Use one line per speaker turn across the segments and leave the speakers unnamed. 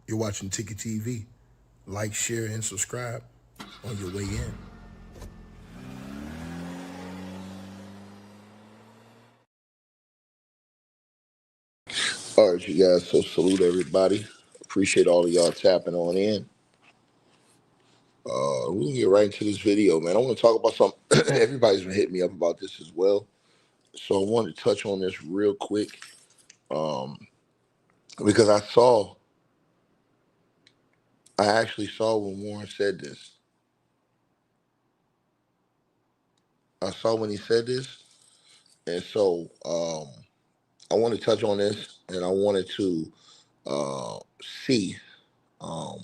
You're watching Ticket TV. Like, share, and subscribe on your way in.
All right, you guys. So salute everybody. Appreciate all of y'all tapping on in. We'll get right into this video, man. I want to talk about something. Everybody's been hitting me up about this as well. So I wanted to touch on this real quick because I actually saw when Warren said this. I saw when he said this, and so I want to touch on this, and I wanted to see. Um,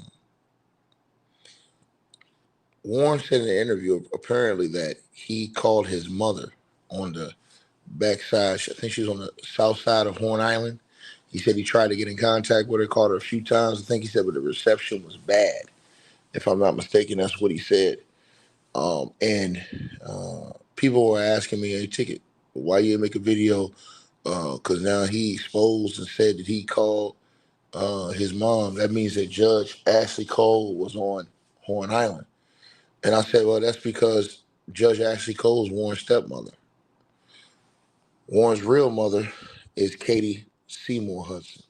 Warren said in the interview apparently that he called his mother on the backside. I think she was on the south side of Horn Island. He said he tried to get in contact with her, called her a few times. I think he said, but the reception was bad. If I'm not mistaken, that's what he said. And people were asking me, "Hey, Ticket, why you didn't make a video?" Because now he exposed and said that he called his mom. That means that Judge Ashley Cole was on Horn Island. And I said, well, that's because Judge Ashley Cole is Warren's stepmother. Warren's real mother is Katie Seymour Hudson.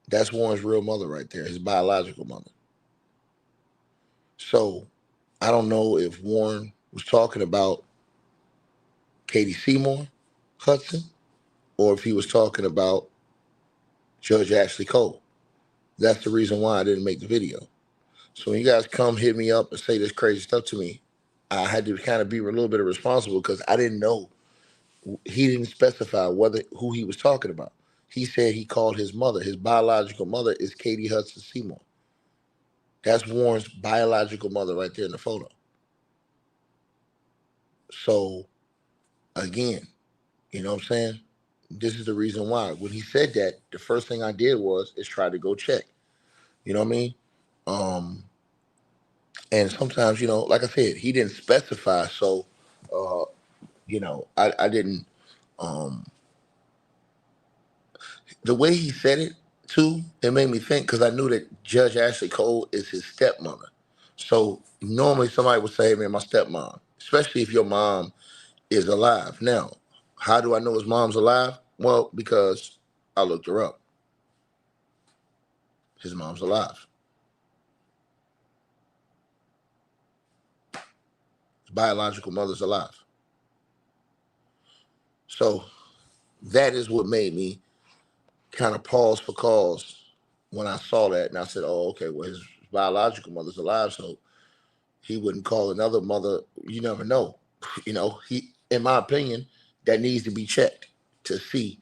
That's Warren's real mother right there, his biological mother. So I don't know if Warren was talking about Katie Seymour Hudson or if he was talking about Judge Ashley Cole. That's the reason why I didn't make the video. So when you guys come hit me up and say this crazy stuff to me, I had to kind of be a little bit responsible because I didn't know. He didn't specify who he was talking about. He said he called his mother. His biological mother is Katie Hudson Seymour. That's Warren's biological mother right there in the photo. So again, you know what I'm saying? This is the reason why. When he said that, the first thing I did is try to go check. You know what I mean? Um, and sometimes, like I said, he didn't specify. So, uh, I didn't. Um, the way he said it too, it made me think because I knew that Judge Ashley Cole is his stepmother. So normally somebody would say, "Man, my stepmom," especially if your mom is alive. Now, how do I know his mom's alive? Well, because I looked her up. His mom's alive. His biological mother's alive. So that is what made me kind of pause for cause when I saw that, and I said, "Oh, okay. Well, his biological mother's alive, so he wouldn't call another mother. You never know. In my opinion, that needs to be checked to see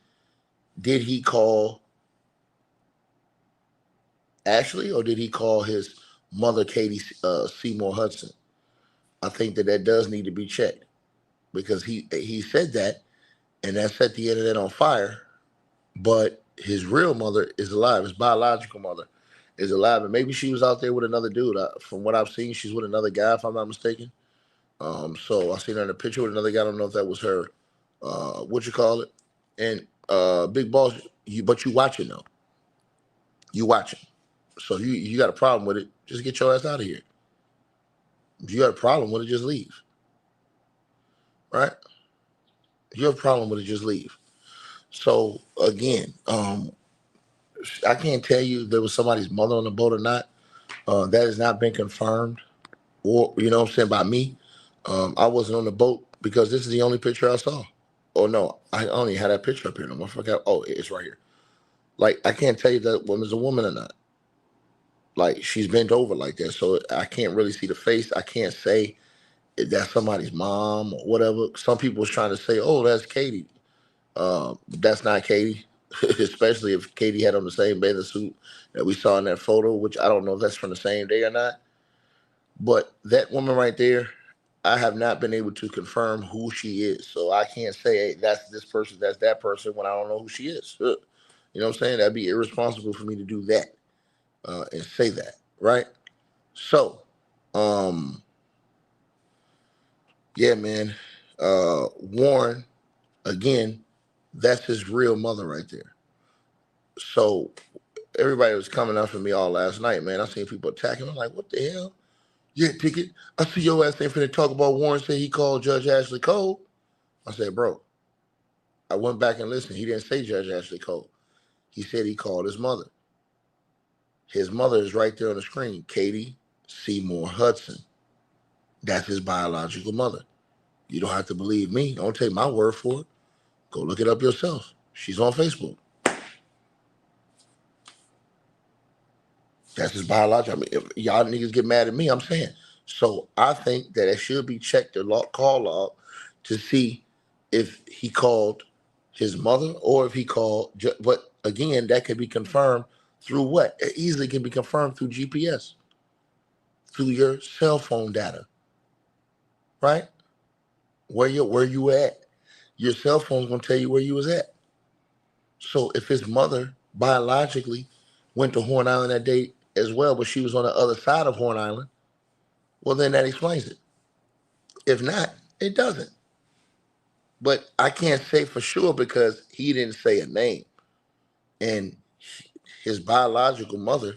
did he call Ashley or did he call his mother, Katie Seymour Hudson? I think that does need to be checked because he said that, and that set the internet on fire. But his real mother is alive. His biological mother is alive, and maybe she was out there with another dude. From what I've seen, she's with another guy, if I'm not mistaken. So I seen her in a picture with another guy. I don't know if that was her. What you call it? And Big Boss, but you watching though. You watching. So you got a problem with it? Just get your ass out of here. If you got a problem with it, just leave. Right? If you have a problem with it, just leave. So again, I can't tell you if there was somebody's mother on the boat or not. That has not been confirmed, or what I'm saying, by me. I wasn't on the boat because this is the only picture I saw. Oh no, I only had that picture up here. No, I forgot. Oh, it's right here. Like I can't tell you that woman's a woman or not. Like she's bent over like that, so I can't really see the face. I can't say if that's somebody's mom or whatever. Some people was trying to say, "Oh, that's Katie." That's not Katie, especially if Katie had on the same bathing suit that we saw in that photo, which I don't know if that's from the same day or not. But that woman right there, I have not been able to confirm who she is. So I can't say, hey, that's this person, that's that person when I don't know who she is. You know what I'm saying? That'd be irresponsible for me to do that and say that, right? So, um, yeah, man. Warren, again, that's his real mother right there. So everybody was coming after me all last night, man. I seen people attacking. I'm like, what the hell? Yeah, ticket. I see your ass ain't finna talk about Warren said he called Judge Ashley Cole. I said, bro, I went back and listened. He didn't say Judge Ashley Cole. He said he called his mother. His mother is right there on the screen, Katie Seymour Hudson. That's his biological mother. You don't have to believe me. Don't take my word for it. Go look it up yourself. She's on Facebook. That's his biological. I mean, if y'all niggas get mad at me, I'm saying. So I think that it should be checked, the call log, to see if he called his mother or if he called. But again, that can be confirmed through what? It easily can be confirmed through GPS, through your cell phone data, right? Where you at? Your cell phone's gonna tell you where you was at. So if his mother biologically went to Horn Island that day as well, but she was on the other side of Horn Island, well, then that explains it. If not, it doesn't. But I can't say for sure because he didn't say a name. And his biological mother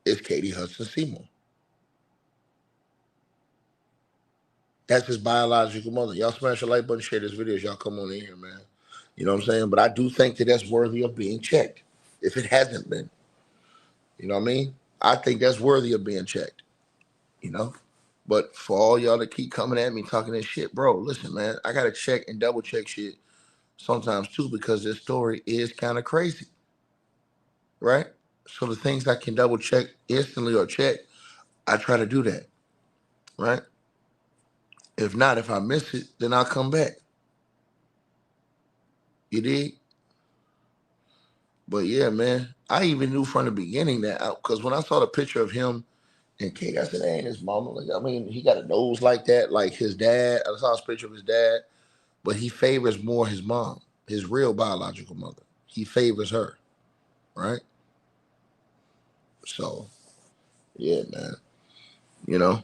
is Katie Hudson Seymour. That's his biological mother. Y'all smash the like button, share this video as y'all come on in here, man. You know what I'm saying? But I do think that that's worthy of being checked if it hasn't been. You know what I mean? I think that's worthy of being checked, you know? But for all y'all that keep coming at me talking this shit, bro, listen, man, I got to check and double check shit sometimes too because this story is kind of crazy, right? So the things I can double check instantly or check, I try to do that, right? If not, if I miss it, then I'll come back. You dig? But yeah, man, I even knew from the beginning that because when I saw the picture of him and King, I said, that ain't his mama. Like, I mean, he got a nose like that, like his dad. I saw a picture of his dad, but he favors more his mom, his real biological mother. He favors her, right? So, yeah, man, you know.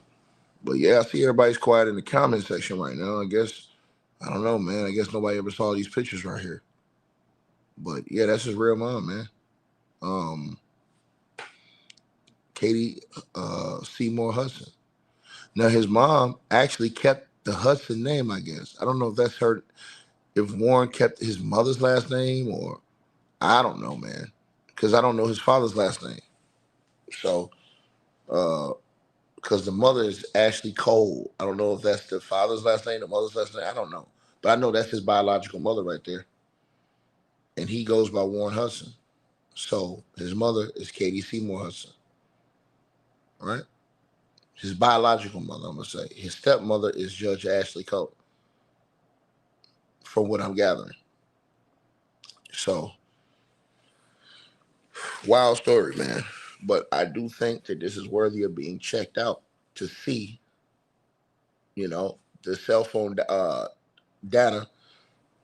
But yeah, I see everybody's quiet in the comment section right now. I guess, I don't know, man. I guess nobody ever saw these pictures right here. But yeah, that's his real mom, man. Katie Seymour Hudson. Now his mom actually kept the Hudson name, I guess. I don't know if that's her, if Warren kept his mother's last name or I don't know, man. Because I don't know his father's last name. So, because the mother is Ashley Cole. I don't know if that's the father's last name, the mother's last name. I don't know. But I know that's his biological mother right there. And he goes by Warren Hudson. So his mother is Katie Seymour Hudson. Right? His biological mother, I'm going to say. His stepmother is Judge Ashley Cole, from what I'm gathering. So, wild story, man. But I do think that this is worthy of being checked out to see, you know, the cell phone data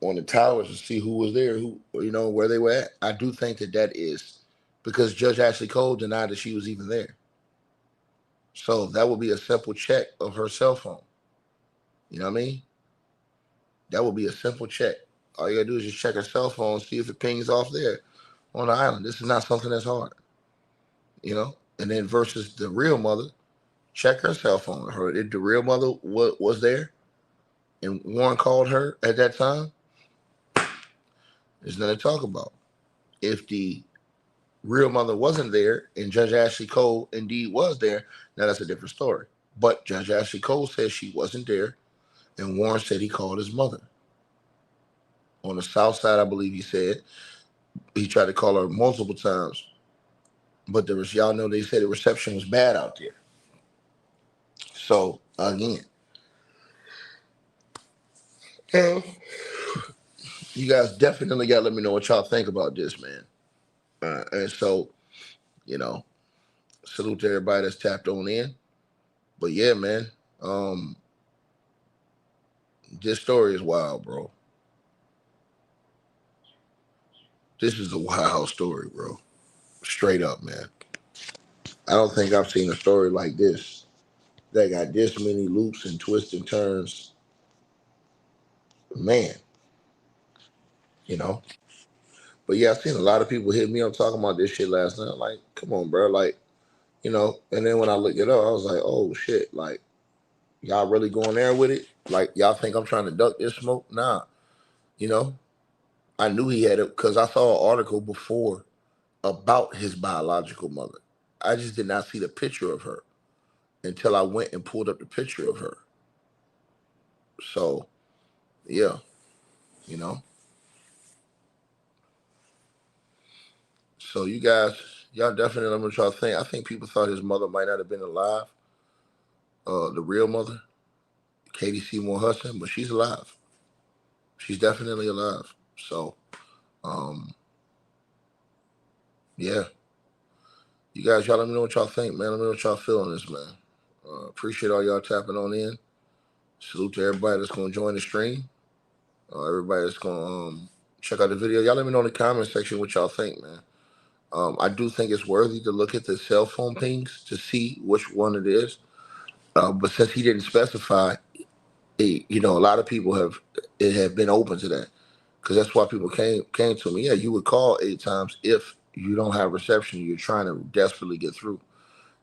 on the towers to see who was there, who, you know, where they were at. I do think that that is because Judge Ashley Cole denied that she was even there. So that would be a simple check of her cell phone. You know what I mean? That would be a simple check. All you gotta do is just check her cell phone, see if it pings off there on the island. This is not something that's hard, you know. And then versus the real mother, check her cell phone. If the real mother was there, and Warren called her at that time, there's nothing to talk about. If the real mother wasn't there and Judge Ashley Cole indeed was there, now that's a different story. But Judge Ashley Cole says she wasn't there, and Warren said he called his mother. On the south side, I believe he said. He tried to call her multiple times. But there was, y'all know, they said the reception was bad out there. So, again, you guys definitely got to let me know what y'all think about this, man. And so, you know, salute to everybody that's tapped on in. But yeah, man, this story is wild, bro. This is a wild story, bro. Straight up, man. I don't think I've seen a story like this that got this many loops and twists and turns. Man, you know. But yeah, I seen a lot of people hit me up talking about this shit last night. Like, come on, bro. Like, and then when I looked it up, I was like, oh shit, like y'all really going there with it? Like y'all think I'm trying to duck this smoke? Nah, you know. I knew he had it because I saw an article before about his biological mother. I just did not see the picture of her until I went and pulled up the picture of her. So yeah, you know. So you guys, y'all definitely let me try to think. I think people thought his mother might not have been alive, the real mother, Katie Seymour Hudson, but she's alive. She's definitely alive. So, um, yeah. You guys, y'all let me know what y'all think, man. Let me know what y'all feel on this, man. Appreciate all y'all tapping on in. Salute to everybody that's gonna join the stream. Everybody that's gonna check out the video. Y'all let me know in the comment section what y'all think, man. I do think it's worthy to look at the cell phone pings to see which one it is. But since he didn't specify, a lot of people have been open to that because that's why people came to me. Yeah, you would call 8 times if you don't have reception. You're trying to desperately get through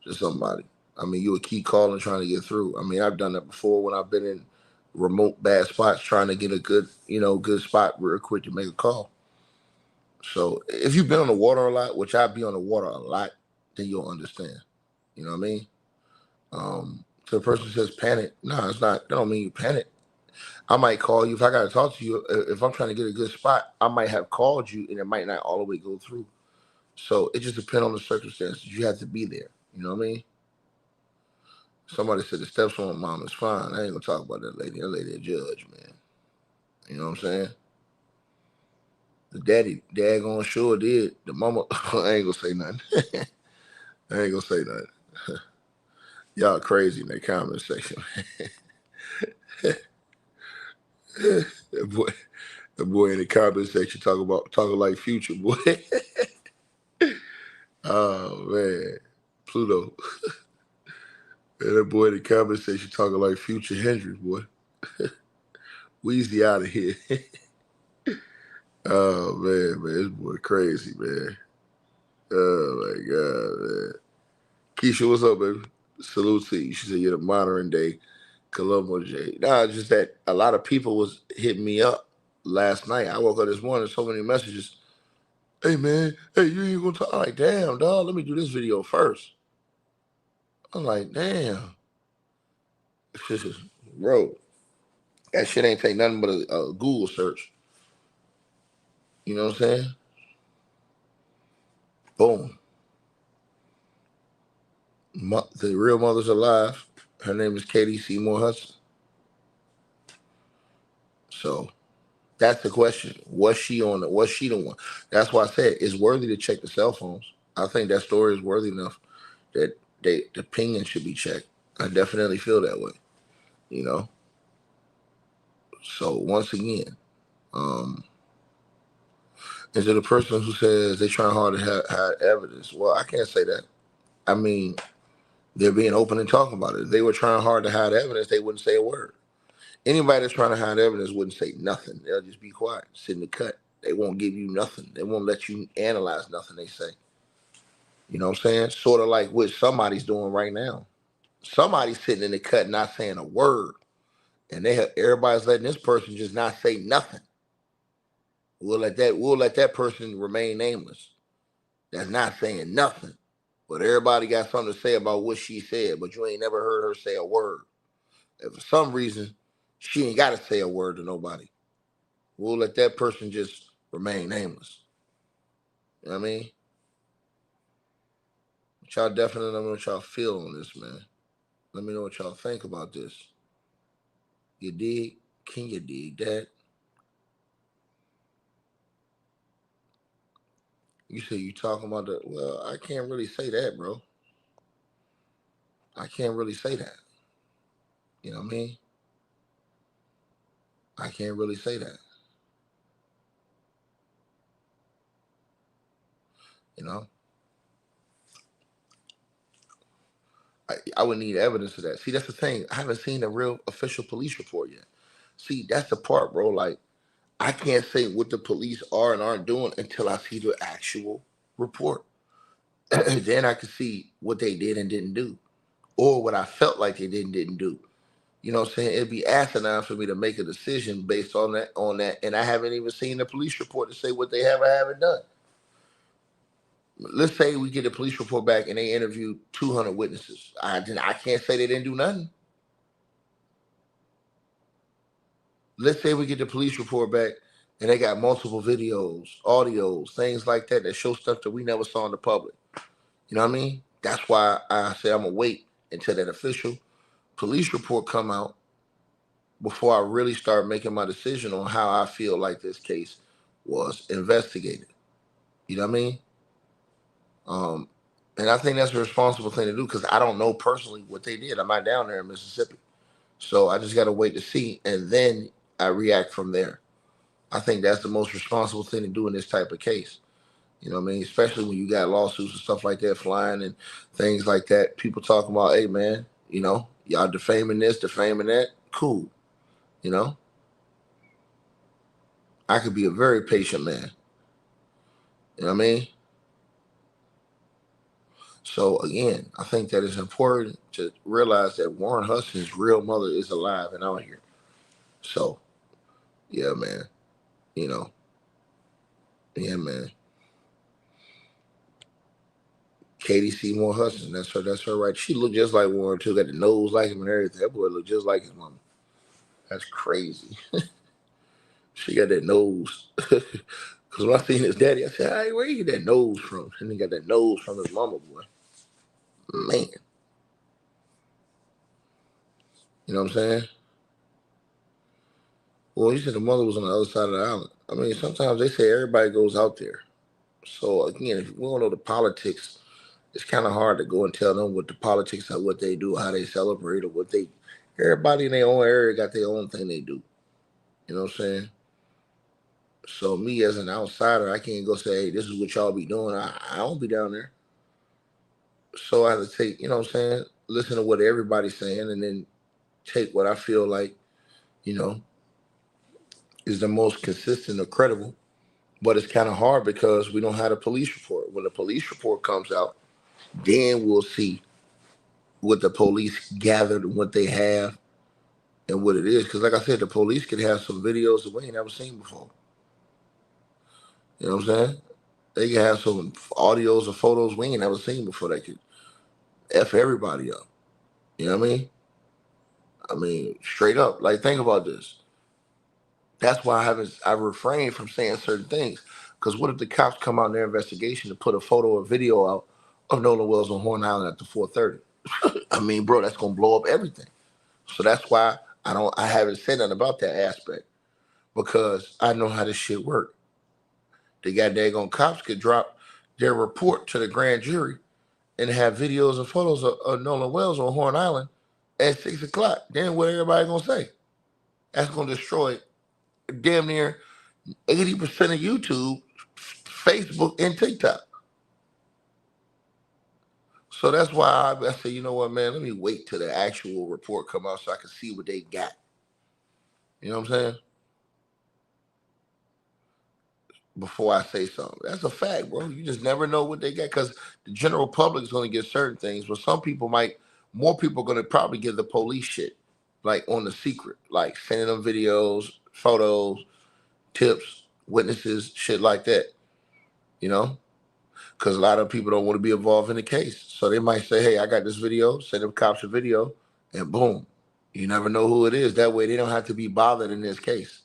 to somebody. I mean, you would keep calling trying to get through. I mean, I've done that before when I've been in remote bad spots trying to get a good spot real quick to make a call. So if you've been on the water a lot, which I be on the water a lot, then you'll understand. You know what I mean? So the person says panic. No, it's not. That don't mean you panic. I might call you if I got to talk to you. If I'm trying to get a good spot, I might have called you and it might not all the way go through. So it just depends on the circumstances. You have to be there. You know what I mean? Somebody said the stepson mom is fine. I ain't gonna talk about that lady. That lady a judge, man. You know what I'm saying? The dad gonna sure did. The mama, I ain't gonna say nothing. I ain't gonna say nothing. Y'all crazy in that comment section. that boy, the boy in the comment section talking like Future, boy. Oh man, Pluto. And that boy in the comment section talking like Future Hendrix, boy. Weezy out of here. Oh man, this boy crazy, man. Oh my god, man. Keisha, what's up, baby? Salute to you. She said you're the modern day Colombo J. Nah, it's just that a lot of people was hitting me up last night. I woke up this morning, so many messages. Hey man, hey, you ain't gonna talk. I'm like, damn, dog, let me do this video first. I'm like, damn. Bro, that shit ain't take nothing but a Google search. You know what I'm saying? Boom. The real mother's alive. Her name is Katie Seymour Hudson. So that's the question. Was she the one? That's why I said it's worthy to check the cell phones. I think that story is worthy enough that the opinion should be checked. I definitely feel that way. You know. So once again, is it a person who says they're trying hard to hide evidence? Well, I can't say that. I mean, they're being open and talking about it. If they were trying hard to hide evidence, they wouldn't say a word. Anybody that's trying to hide evidence wouldn't say nothing. They'll just be quiet, sit in the cut. They won't give you nothing. They won't let you analyze nothing they say. You know what I'm saying? Sort of like what somebody's doing right now. Somebody's sitting in the cut not saying a word. And everybody's letting this person just not say nothing. We'll let that person remain nameless. That's not saying nothing. But everybody got something to say about what she said, but you ain't never heard her say a word. And for some reason, she ain't gotta say a word to nobody. We'll let that person just remain nameless. You know what I mean? But y'all definitely let me know what y'all feel on this, man. Let me know what y'all think about this. You dig? Can you dig that? You say you talking about the well, I can't really say that, bro. I can't really say that. You know what I mean? I can't really say that. You know? I would need evidence of that. See, that's the thing. I haven't seen a real official police report yet. See, that's the part, bro. Like, I can't say what the police are and aren't doing until I see the actual report. Then I can see what they did and didn't do, or what I felt like they did and didn't do. You know what I'm saying? It'd be asinine for me to make a decision based on that, and I haven't even seen the police report to say what they have or haven't done. Let's say we get a police report back and they interviewed 200 witnesses. I can't say they didn't do nothing. Let's say we get the police report back and they got multiple videos, audios, things like that that show stuff that we never saw in the public. You know what I mean? That's why I say I'm gonna wait until that official police report come out before I really start making my decision on how I feel like this case was investigated. You know what I mean? Um, and I think that's a responsible thing to do because I don't know personally what they did. I'm not down there in Mississippi. So I just got to wait to see, and then I react from there. I think that's the most responsible thing to do in this type of case. You know what I mean? Especially when you got lawsuits and stuff like that flying and things like that. People talking about, hey, man, y'all defaming this, defaming that. Cool. You know, I could be a very patient man. You know what I mean? So again, I think that it's important to realize that Warren Hudson's real mother is alive and out here. So yeah, man. You know, yeah, man. Katie Seymour Hudson, that's her right. She looked just like Warren too. Got the nose like him and everything. That boy looked just like his mama. That's crazy. She got that nose. Because when I seen his daddy, I said, "Hey, where you get that nose from?" And he got that nose from his mama, boy. Man, you know what I'm saying? Well, he said the mother was on the other side of the island. I mean, sometimes they say everybody goes out there. So again, if we don't know the politics, it's kind of hard to go and tell them what the politics are, what they do, how they celebrate, or what they. Everybody in their own area got their own thing they do. You know what I'm saying? So me as an outsider, I can't go say, "Hey, this is what y'all be doing." I don't be down there. So I have to take, you know what I'm saying, listen to what everybody's saying, and then take what I feel like, you know, is the most consistent or credible. But it's kind of hard because we don't have a police report. When the police report comes out, then we'll see what the police gathered and what they have and what it is. Because, like I said, the police could have some videos that we ain't never seen before. You know what I'm saying? They can have some audios or photos we ain't never seen before that could F everybody up. You know what I mean? I mean, straight up. Like, think about this. That's why I refrain from saying certain things. Because what if the cops come out in their investigation to put a photo or video out of Nolan Wells on Horn Island after 4:30? I mean, bro, that's gonna blow up everything. So that's why I haven't said nothing about that aspect because I know how this shit work. The goddamn cops could drop their report to the grand jury and have videos and photos of Nolan Wells on Horn Island at 6 o'clock. Then what everybody gonna say? That's gonna destroy damn near 80% of YouTube, Facebook, and TikTok. So that's why I say, you know what, man, let me wait till the actual report come out so I can see what they got. You know what I'm saying? Before I say something. That's a fact, bro. You just never know what they got because the general public is going to get certain things, but more people are going to probably give the police shit, like on the secret, like sending them videos, photos, tips, witnesses, shit like that, you know? Because a lot of people don't want to be involved in the case. So they might say, hey, I got this video, send them cops a video, and boom. You never know who it is. That way they don't have to be bothered in this case,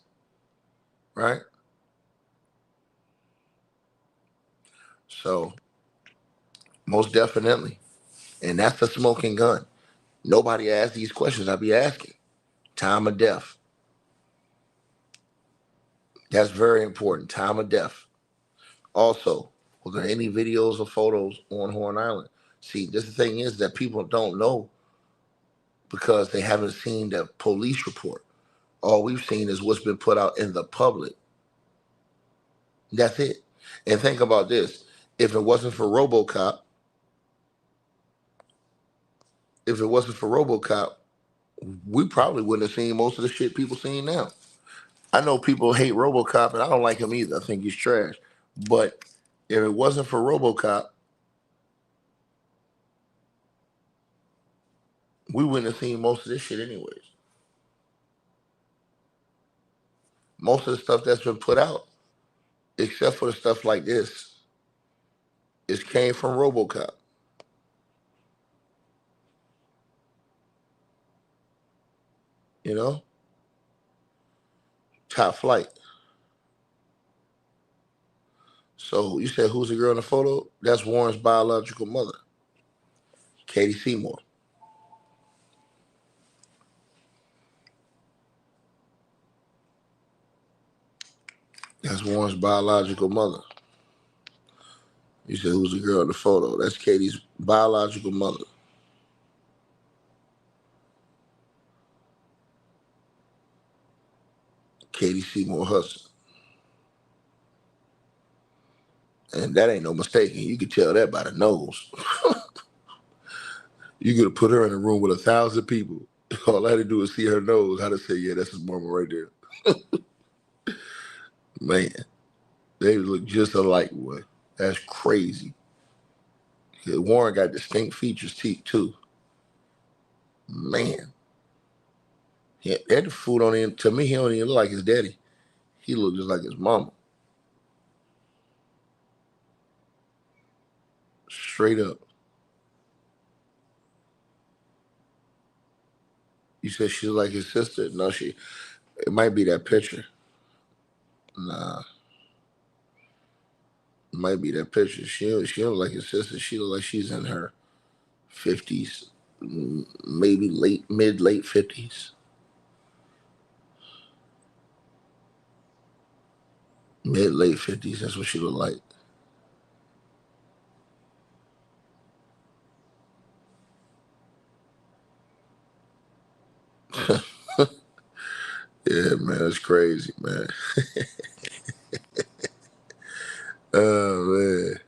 right? So most definitely. And that's the smoking gun. Nobody asks these questions I be asking. Time of death. That's very important. Time of death. Also, were there any videos or photos on Horn Island? See, this the thing is that people don't know because they haven't seen the police report. All we've seen is what's been put out in the public. That's it. And think about this. If it wasn't for RoboCop, if it wasn't for RoboCop, we probably wouldn't have seen most of the shit people seeing now. I know people hate RoboCop, and I don't like him either. I think he's trash. But if it wasn't for RoboCop, we wouldn't have seen most of this shit anyways. Most of the stuff that's been put out, except for the stuff like this, it came from RoboCop. You know, Top Flight. So you said who's the girl in the photo? That's Warren's biological mother, Katie Seymour. That's Warren's biological mother. You said who's the girl in the photo? That's Katie's biological mother. Katie Seymour Hudson. And that ain't no mistaking. You could tell that by the nose. You could have put her in a room with 1,000 people. All I had to do is see her nose. How to say, yeah, that's his mama right there. Man, they look just alike, boy. That's crazy. Yeah, Warren got distinct features too. Man. Yeah, that food on him, to me, he don't even look like his daddy. He look just like his mama. Straight up. You said she look like his sister? No, it might be that picture. Nah, it might be that picture. She don't look like his sister. She look like she's in her 50s, maybe late 50s. Late 50s, that's what she look like. Yeah, man, that's crazy, man. Oh, man.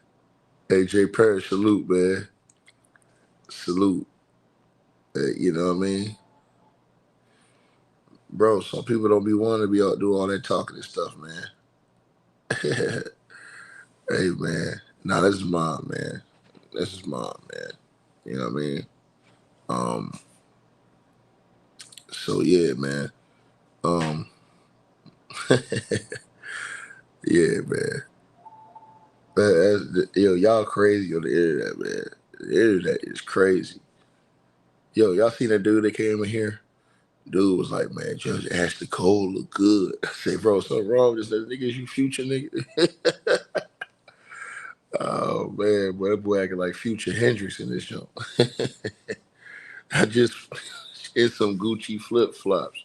Hey, Jay Parrish, salute, man. Salute. You know what I mean? Bro, some people don't be wanting to be out do all that talking and stuff, man. Hey, man. Nah, that's his mom, man. That's his mom, man. You know what I mean? Um, so yeah, man. Um, yeah, man. Yo, y'all crazy on the internet, man. The internet is crazy. Yo, y'all seen that dude that came in here? Dude was like, man, Judge Ashley Cole look good. I said, bro, something wrong with this nigga, you Future nigga. Oh man, boy, that boy acting like Future Hendrix in this show. I just in some Gucci flip flops.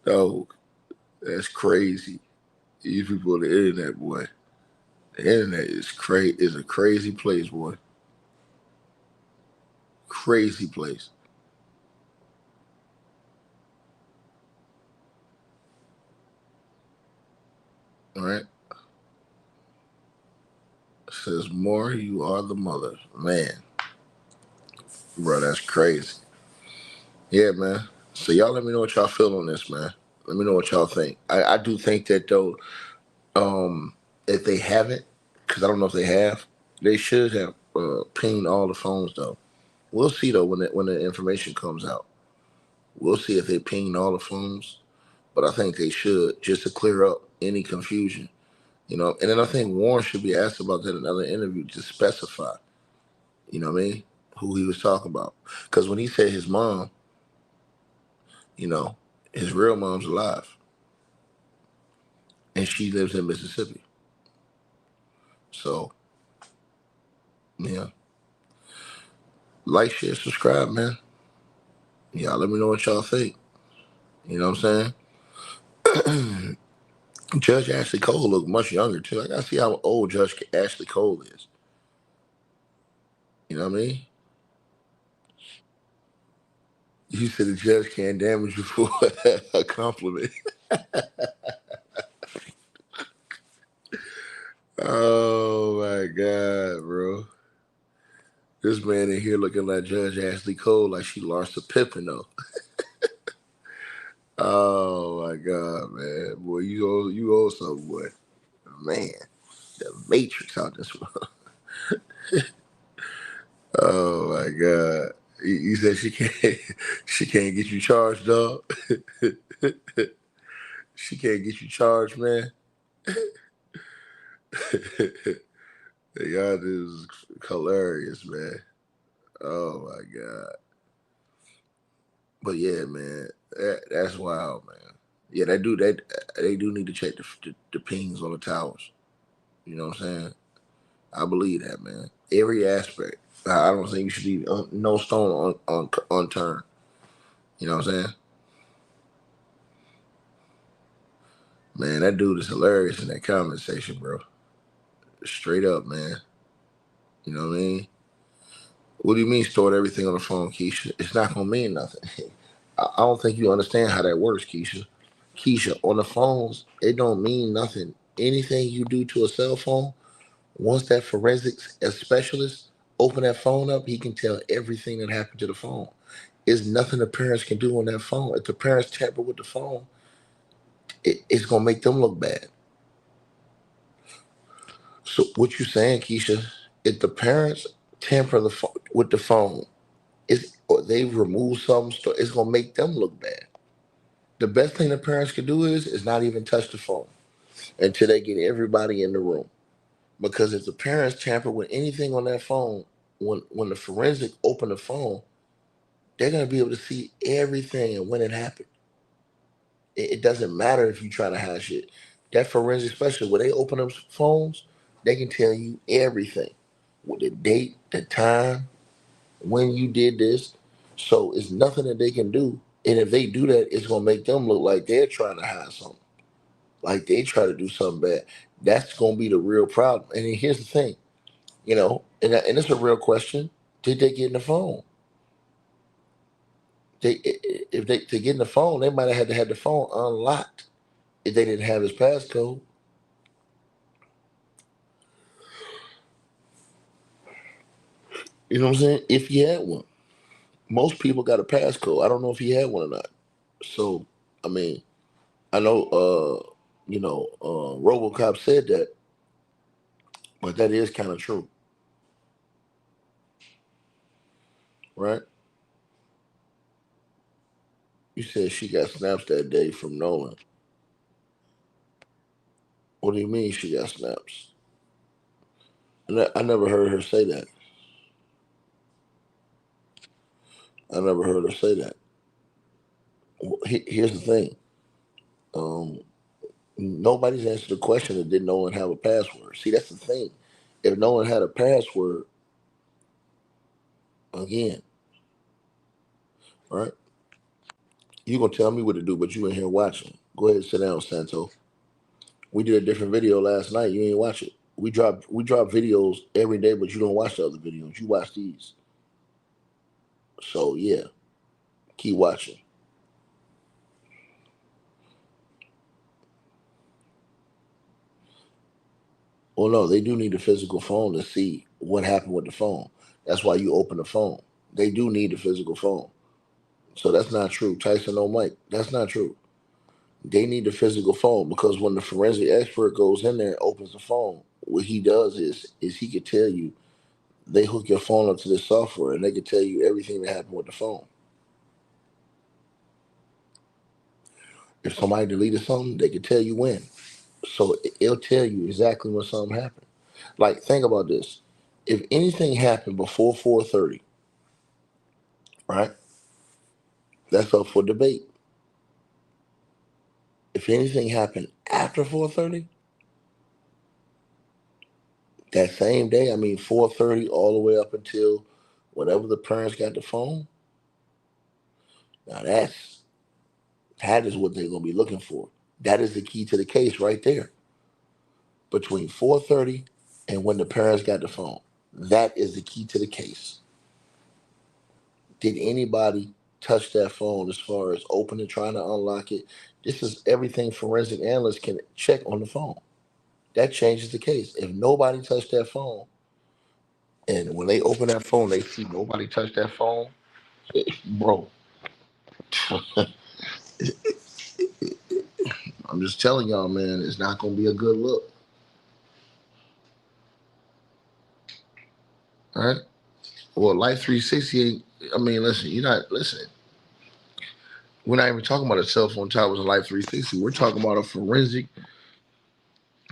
Oh, that's crazy. These people on the internet, boy. The internet is a crazy place, boy. Crazy place. All right. Says more, you are the mother. Man, bro, that's crazy. Yeah, man. So y'all let me know what y'all feel on this, man. Let me know what y'all think. I do think that though, if they haven't, because I don't know if they have, they should have pinged all the phones though. We'll see though when the information comes out. We'll see if they pinged all the phones, but I think they should just to clear up any confusion. You know, and then I think Warren should be asked about that in another interview to specify. You know what I mean? Who he was talking about. Because when he said his mom, you know, his real mom's alive, and she lives in Mississippi. So, yeah, like, share, subscribe, man. Y'all let me know what y'all think. You know what I'm saying? Judge Ashley Cole look much younger too. I gotta see how old Judge Ashley Cole is. You know what I mean? You said the judge can't damage you for a compliment. Oh my God, bro. This man in here looking like Judge Ashley Cole like she lost a Pippin though. Oh my God, man, boy, you owe something, boy, man. The Matrix out this one. Oh my God. You said she can't she can't get you charged, dog. She can't get you charged, man. Y'all is hilarious, man. Oh my God. But yeah, man, that's wild, man. Yeah, they do need to check the pings on the towers. You know what I'm saying? I believe that, man. Every aspect. I don't think you should be no stone unturned. You know what I'm saying? Man, that dude is hilarious in that comment section, bro. Straight up, man. You know what I mean? What do you mean stored everything on the phone, Keisha? It's not gonna mean nothing. I don't think you understand how that works, Keisha. Keisha, on the phones, it don't mean nothing. Anything you do to a cell phone, once that forensics specialist open that phone up, he can tell everything that happened to the phone. There's nothing the parents can do on that phone. If the parents tamper with the phone, it's gonna make them look bad. So what you saying, Keisha? If the parents tamper with the phone, or they remove something, it's gonna make them look bad. The best thing the parents can do is not even touch the phone until they get everybody in the room. Because if the parents tamper with anything on that phone, when the forensic open the phone, they're gonna be able to see everything and when it happened. It doesn't matter if you try to hide shit. That forensic specialist, when they open up phones, they can tell you everything, with the date, the time, when you did this. So it's nothing that they can do. And if they do that, it's gonna make them look like they're trying to hide something, like they try to do something bad. That's gonna be the real problem. And then here's the thing, and it's a real question. Did they get in the phone? If they to get in the phone, they might have had to have the phone unlocked if they didn't have his passcode. You know what I'm saying? If he had one, most people got a passcode. I don't know if he had one or not. So, I mean, I know, RoboCop said that, but that is kind of true, right? You said she got snaps that day from Nolan. What do you mean she got snaps? I never heard her say that. I never heard her say that. Here's the thing. Um, Nobody's answered the question that did Nolan have a password. See, that's the thing. If Nolan had a password, again, right? You gonna tell me what to do, but you in here watching. Go ahead and sit down, Santo. We did a different video last night. You ain't watch it. We drop videos every day, but you don't watch the other videos. You watch these. So yeah, keep watching. Well, no, they do need a physical phone to see what happened with the phone. That's why you open the phone. They do need a physical phone. So that's not true. Tyson no Mike. That's not true. They need the physical phone because when the forensic expert goes in there and opens the phone, what he does is he could tell you they hook your phone up to this software and they can tell you everything that happened with the phone. If somebody deleted something, they can tell you when. So it'll tell you exactly when something happened. Like think about this. If anything happened before 4:30, right? That's up for debate. If anything happened after 4:30, that same day, I mean 4:30 all the way up until whenever the parents got the phone, now that is what they're gonna be looking for. That is the key to the case right there. Between 4:30 and when the parents got the phone. That is the key to the case. Did anybody touch that phone as far as opening, trying to unlock it? This is everything forensic analysts can check on the phone. That changes the case. If nobody touched that phone, and when they open that phone, they see nobody touched that phone, bro. I'm just telling y'all, man, it's not gonna be a good look. All right. Well, Life 360 ain't. I mean, listen, you're not listening. We're not even talking about a cell phone towers and Life 360. We're talking about a forensic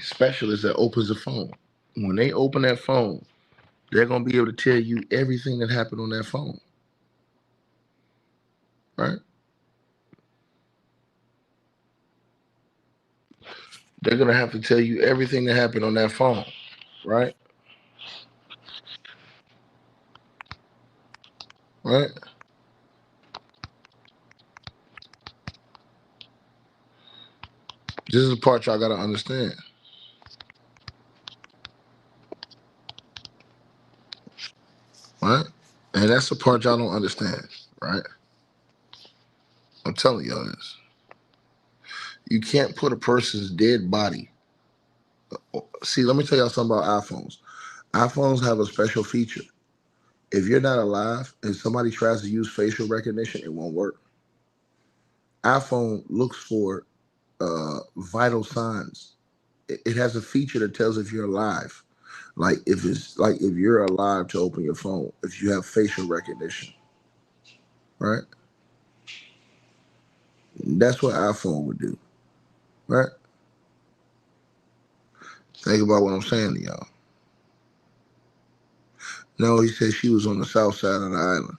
specialist that opens the phone. When they open that phone, they're gonna be able to tell you everything that happened on that phone. Right? They're gonna have to tell you everything that happened on that phone. Right? Right? This is the part y'all gotta understand. Right? And that's the part y'all don't understand. Right? I'm telling y'all this. You can't put a person's dead body. See, let me tell y'all something about iPhones. iPhones have a special feature. If you're not alive and somebody tries to use facial recognition, it won't work. iPhone looks for vital signs. It has a feature that tells if you're alive. Like if you're alive to open your phone, if you have facial recognition, right? That's what iPhone would do, right? Think about what I'm saying to y'all. No, he said she was on the south side of the island,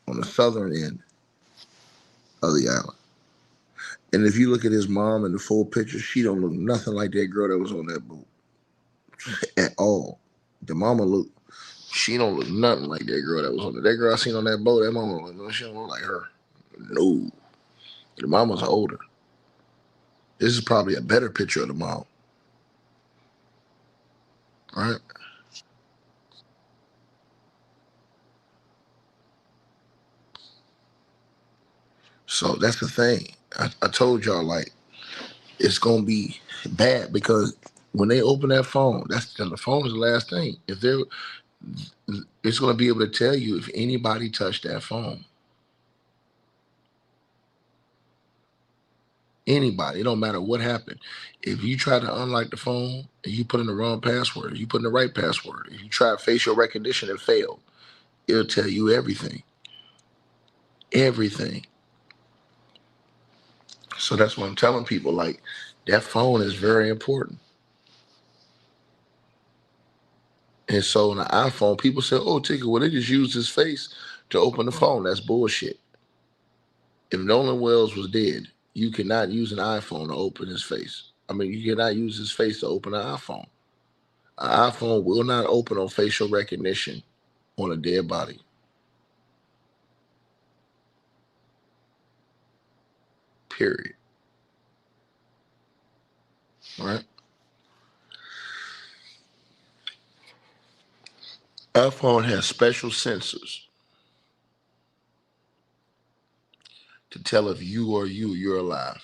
on the southern end of the island. And if you look at his mom in the full picture, she don't look nothing like that girl that was on that boat at all. The mama look, she don't look nothing like that girl that was on it. That girl I seen on that boat, that mama, she don't look like her. No, the mama's older. This is probably a better picture of the mom, right? So that's the thing. I told y'all like it's gonna be bad because when they open that phone, the phone is the last thing. If they're, it's gonna be able to tell you if anybody touched that phone. Anybody, it don't matter what happened. If you try to unlock the phone and you put in the wrong password, you put in the right password. If you try facial recognition and fail, it'll tell you everything. Everything. So that's what I'm telling people. Like that phone is very important. And so on the iPhone, people say, "Oh, Tigger, well, they just used his face to open the phone." That's bullshit. If Nolan Wells was dead, you cannot use an iPhone to open his face. I mean, you cannot use his face to open an iPhone. An iPhone will not open on facial recognition on a dead body. Period. Right? iPhone has special sensors to tell if you're alive.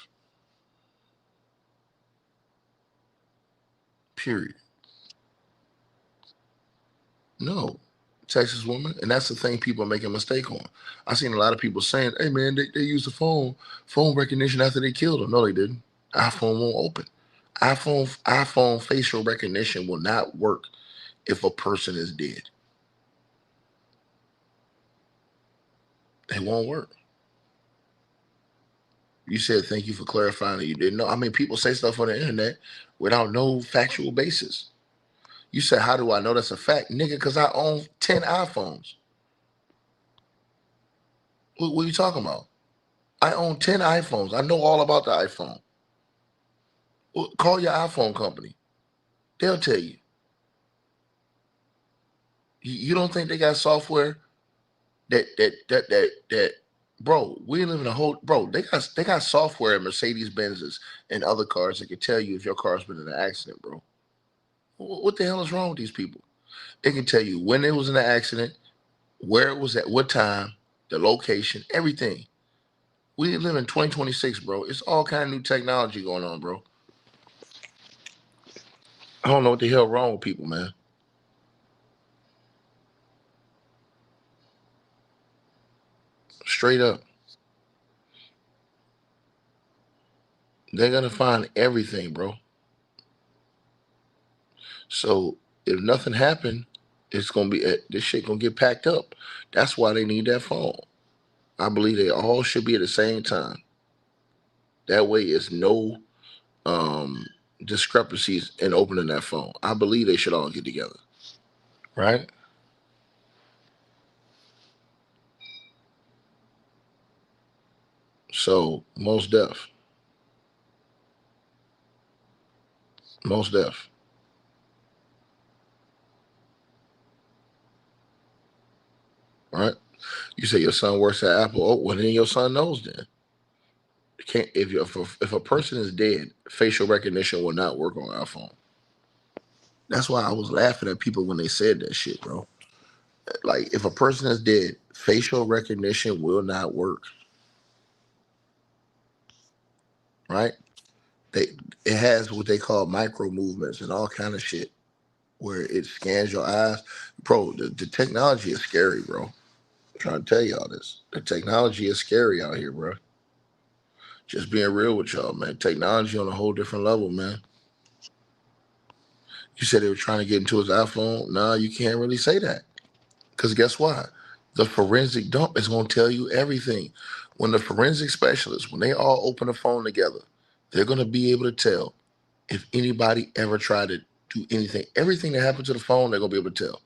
Period. No. Texas woman, and that's the thing people are making a mistake on. I seen a lot of people saying, "Hey man, they used the phone recognition after they killed him." No, they didn't. iPhone won't open. iPhone facial recognition will not work if a person is dead. It won't work. You said thank you for clarifying that you didn't know. I mean, people say stuff on the internet without no factual basis. You said, how do I know that's a fact? Nigga, because I own 10 iPhones. What are you talking about? I own 10 iPhones. I know all about the iPhone. Well, call your iPhone company. They'll tell you. You don't think they got software that bro, we live in a whole bro, they got software in Mercedes Benzes and other cars that can tell you if your car's been in an accident, bro. What the hell is wrong with these people? It can tell you when it was in an accident, where it was at, what time, the location, everything. We live in 2026, bro. It's all kind of new technology going on, bro. I don't know what the hell wrong with people, man. Straight up. They're gonna find everything, bro. So if nothing happened, it's gonna be this shit gonna get packed up. That's why they need that phone. I believe they all should be at the same time. That way, it's no um, discrepancies in opening that phone. I believe they should all get together, right? So most deaf, right? You say your son works at Apple. Oh, well, then your son knows. Then can't if a person is dead, facial recognition will not work on iPhone. That's why I was laughing at people when they said that shit, bro. Like if a person is dead, facial recognition will not work, right? They it has what they call micro movements and all kind of shit where it scans your eyes. Bro, the technology is scary, bro. I'm trying to tell y'all this. The technology is scary out here, bro. Just being real with y'all, man. Technology on a whole different level, man. You said they were trying to get into his iPhone. Nah, you can't really say that. Because guess what? The forensic dump is going to tell you everything. When the forensic specialists, when they all open the phone together, they're going to be able to tell if anybody ever tried to do anything. Everything that happened to the phone, they're going to be able to tell.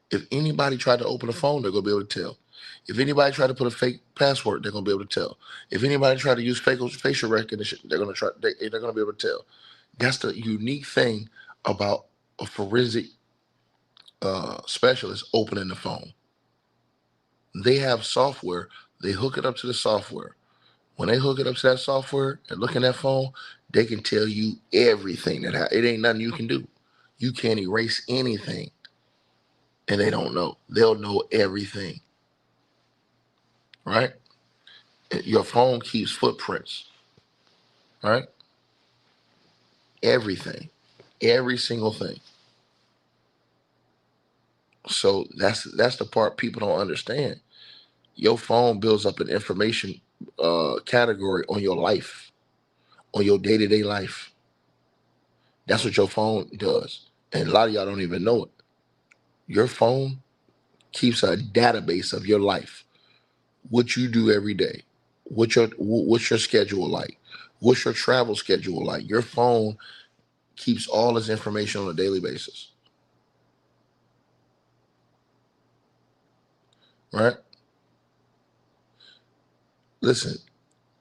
If anybody tried to open the phone, they're going to be able to tell. If anybody tried to put a fake password, they're going to be able to tell. If anybody tried to use facial recognition, they're going to try. They're going to be able to tell. That's the unique thing about a forensic specialist opening the phone. They have software. They hook it up to the software. When they hook it up to that software and look in that phone, they can tell you everything it ain't nothing you can do. You can't erase anything, and they don't know. They'll know everything, right? Your phone keeps footprints, right? Everything, every single thing. So that's the part people don't understand. Your phone builds up an information category on your life, on your day to day life. That's what your phone does. And a lot of y'all don't even know it. Your phone keeps a database of your life, what you do every day, what's your schedule like, what's your travel schedule like. Your phone keeps all this information on a daily basis, right? Listen,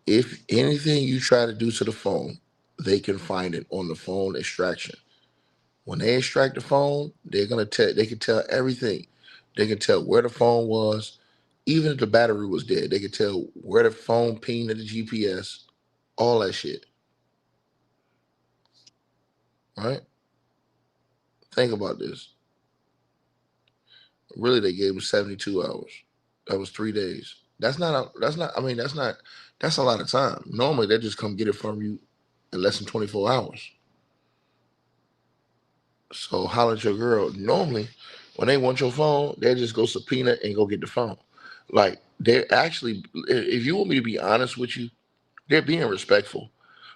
if anything you try to do to the phone, they can find it on the phone extraction. When they extract the phone, they can tell everything. They can tell where the phone was. Even if the battery was dead, they could tell where the phone pinged at the GPS, all that shit. Right? Think about this. Really, they gave him 72 hours. That was 3 days. I mean, that's a lot of time. Normally they just come get it from you in less than 24 hours. So holler at your girl. Normally, when they want your phone, they just go subpoena and go get the phone. Like they're actually, if you want me to be honest with you, they're being respectful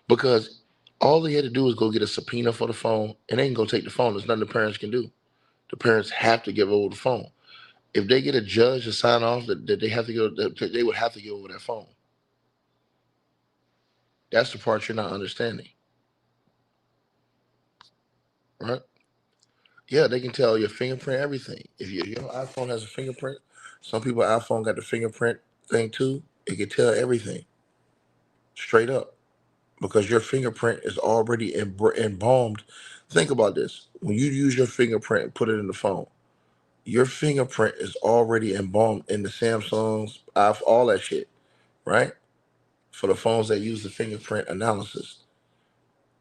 because all they had to do was go get a subpoena for the phone and they can go take the phone. There's nothing the parents can do. The parents have to give over the phone. If they get a judge to sign off that they have to go, that they would have to give over that phone. That's the part you're not understanding, right? Yeah, they can tell your fingerprint, everything. If your iPhone has a fingerprint, some people iPhone got the fingerprint thing too. It can tell everything straight up because your fingerprint is already embalmed. Think about this: when you use your fingerprint and put it in the phone, your fingerprint is already embalmed in the Samsungs, all that shit, right? For the phones that use the fingerprint analysis.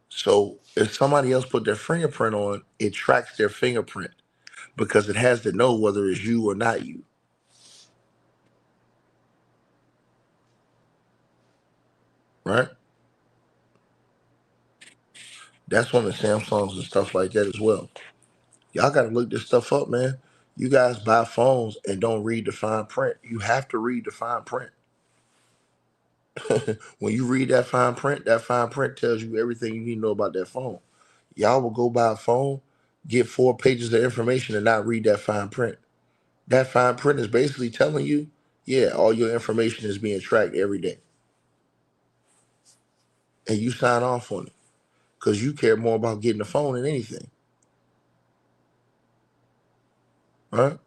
So if somebody else put their fingerprint on, it tracks their fingerprint because it has to know whether it's you or not you, right? That's one of the Samsungs and stuff like that as well. Y'all got to look this stuff up, man. You guys buy phones and don't read the fine print. You have to read the fine print. When you read that fine print tells you everything you need to know about that phone. Y'all will go buy a phone, get 4 pages of information, and not read that fine print. That fine print is basically telling you, yeah, all your information is being tracked every day. And you sign off on it because you care more about getting the phone than anything. Right?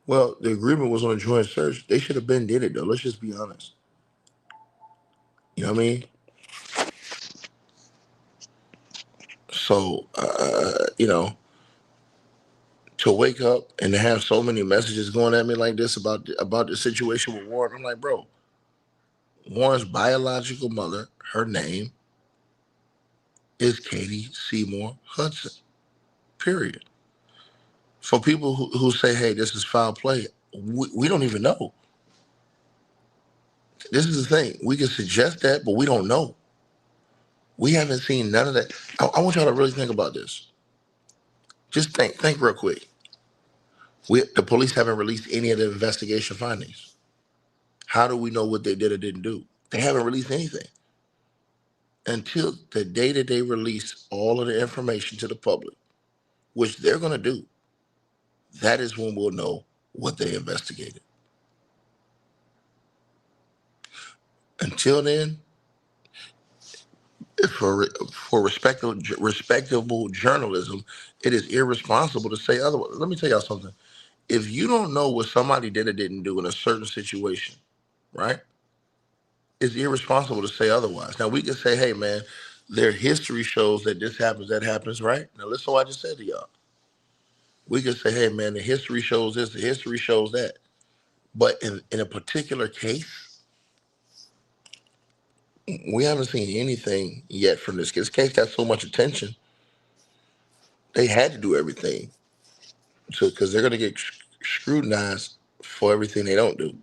Well, the agreement was on a joint search. They should have been did it though. Let's just be honest. You know what I mean? So, to wake up and to have so many messages going at me like this about the situation with Warren, I'm like, bro, Warren's biological mother, her name is Katie Seymour Hudson. Period. For people who say, hey, this is foul play, we don't even know. This is the thing. We can suggest that, but we don't know. We haven't seen none of that. I want y'all to really think about this. Just think real quick. The police haven't released any of the investigation findings. How do we know what they did or didn't do? They haven't released anything. Until the day that they release all of the information to the public, which they're going to do, that is when we'll know what they investigated. Until then, for respectable journalism, it is irresponsible to say otherwise. Let me tell y'all something. If you don't know what somebody did or didn't do in a certain situation, right? It's irresponsible to say otherwise. Now we can say, hey man, their history shows that this happens, that happens, right? Now listen to what I just said to y'all. We can say, hey man, the history shows this, the history shows that. But in a particular case, we haven't seen anything yet from this. This case got so much attention. They had to do everything because they're going to get scrutinized for everything they don't do.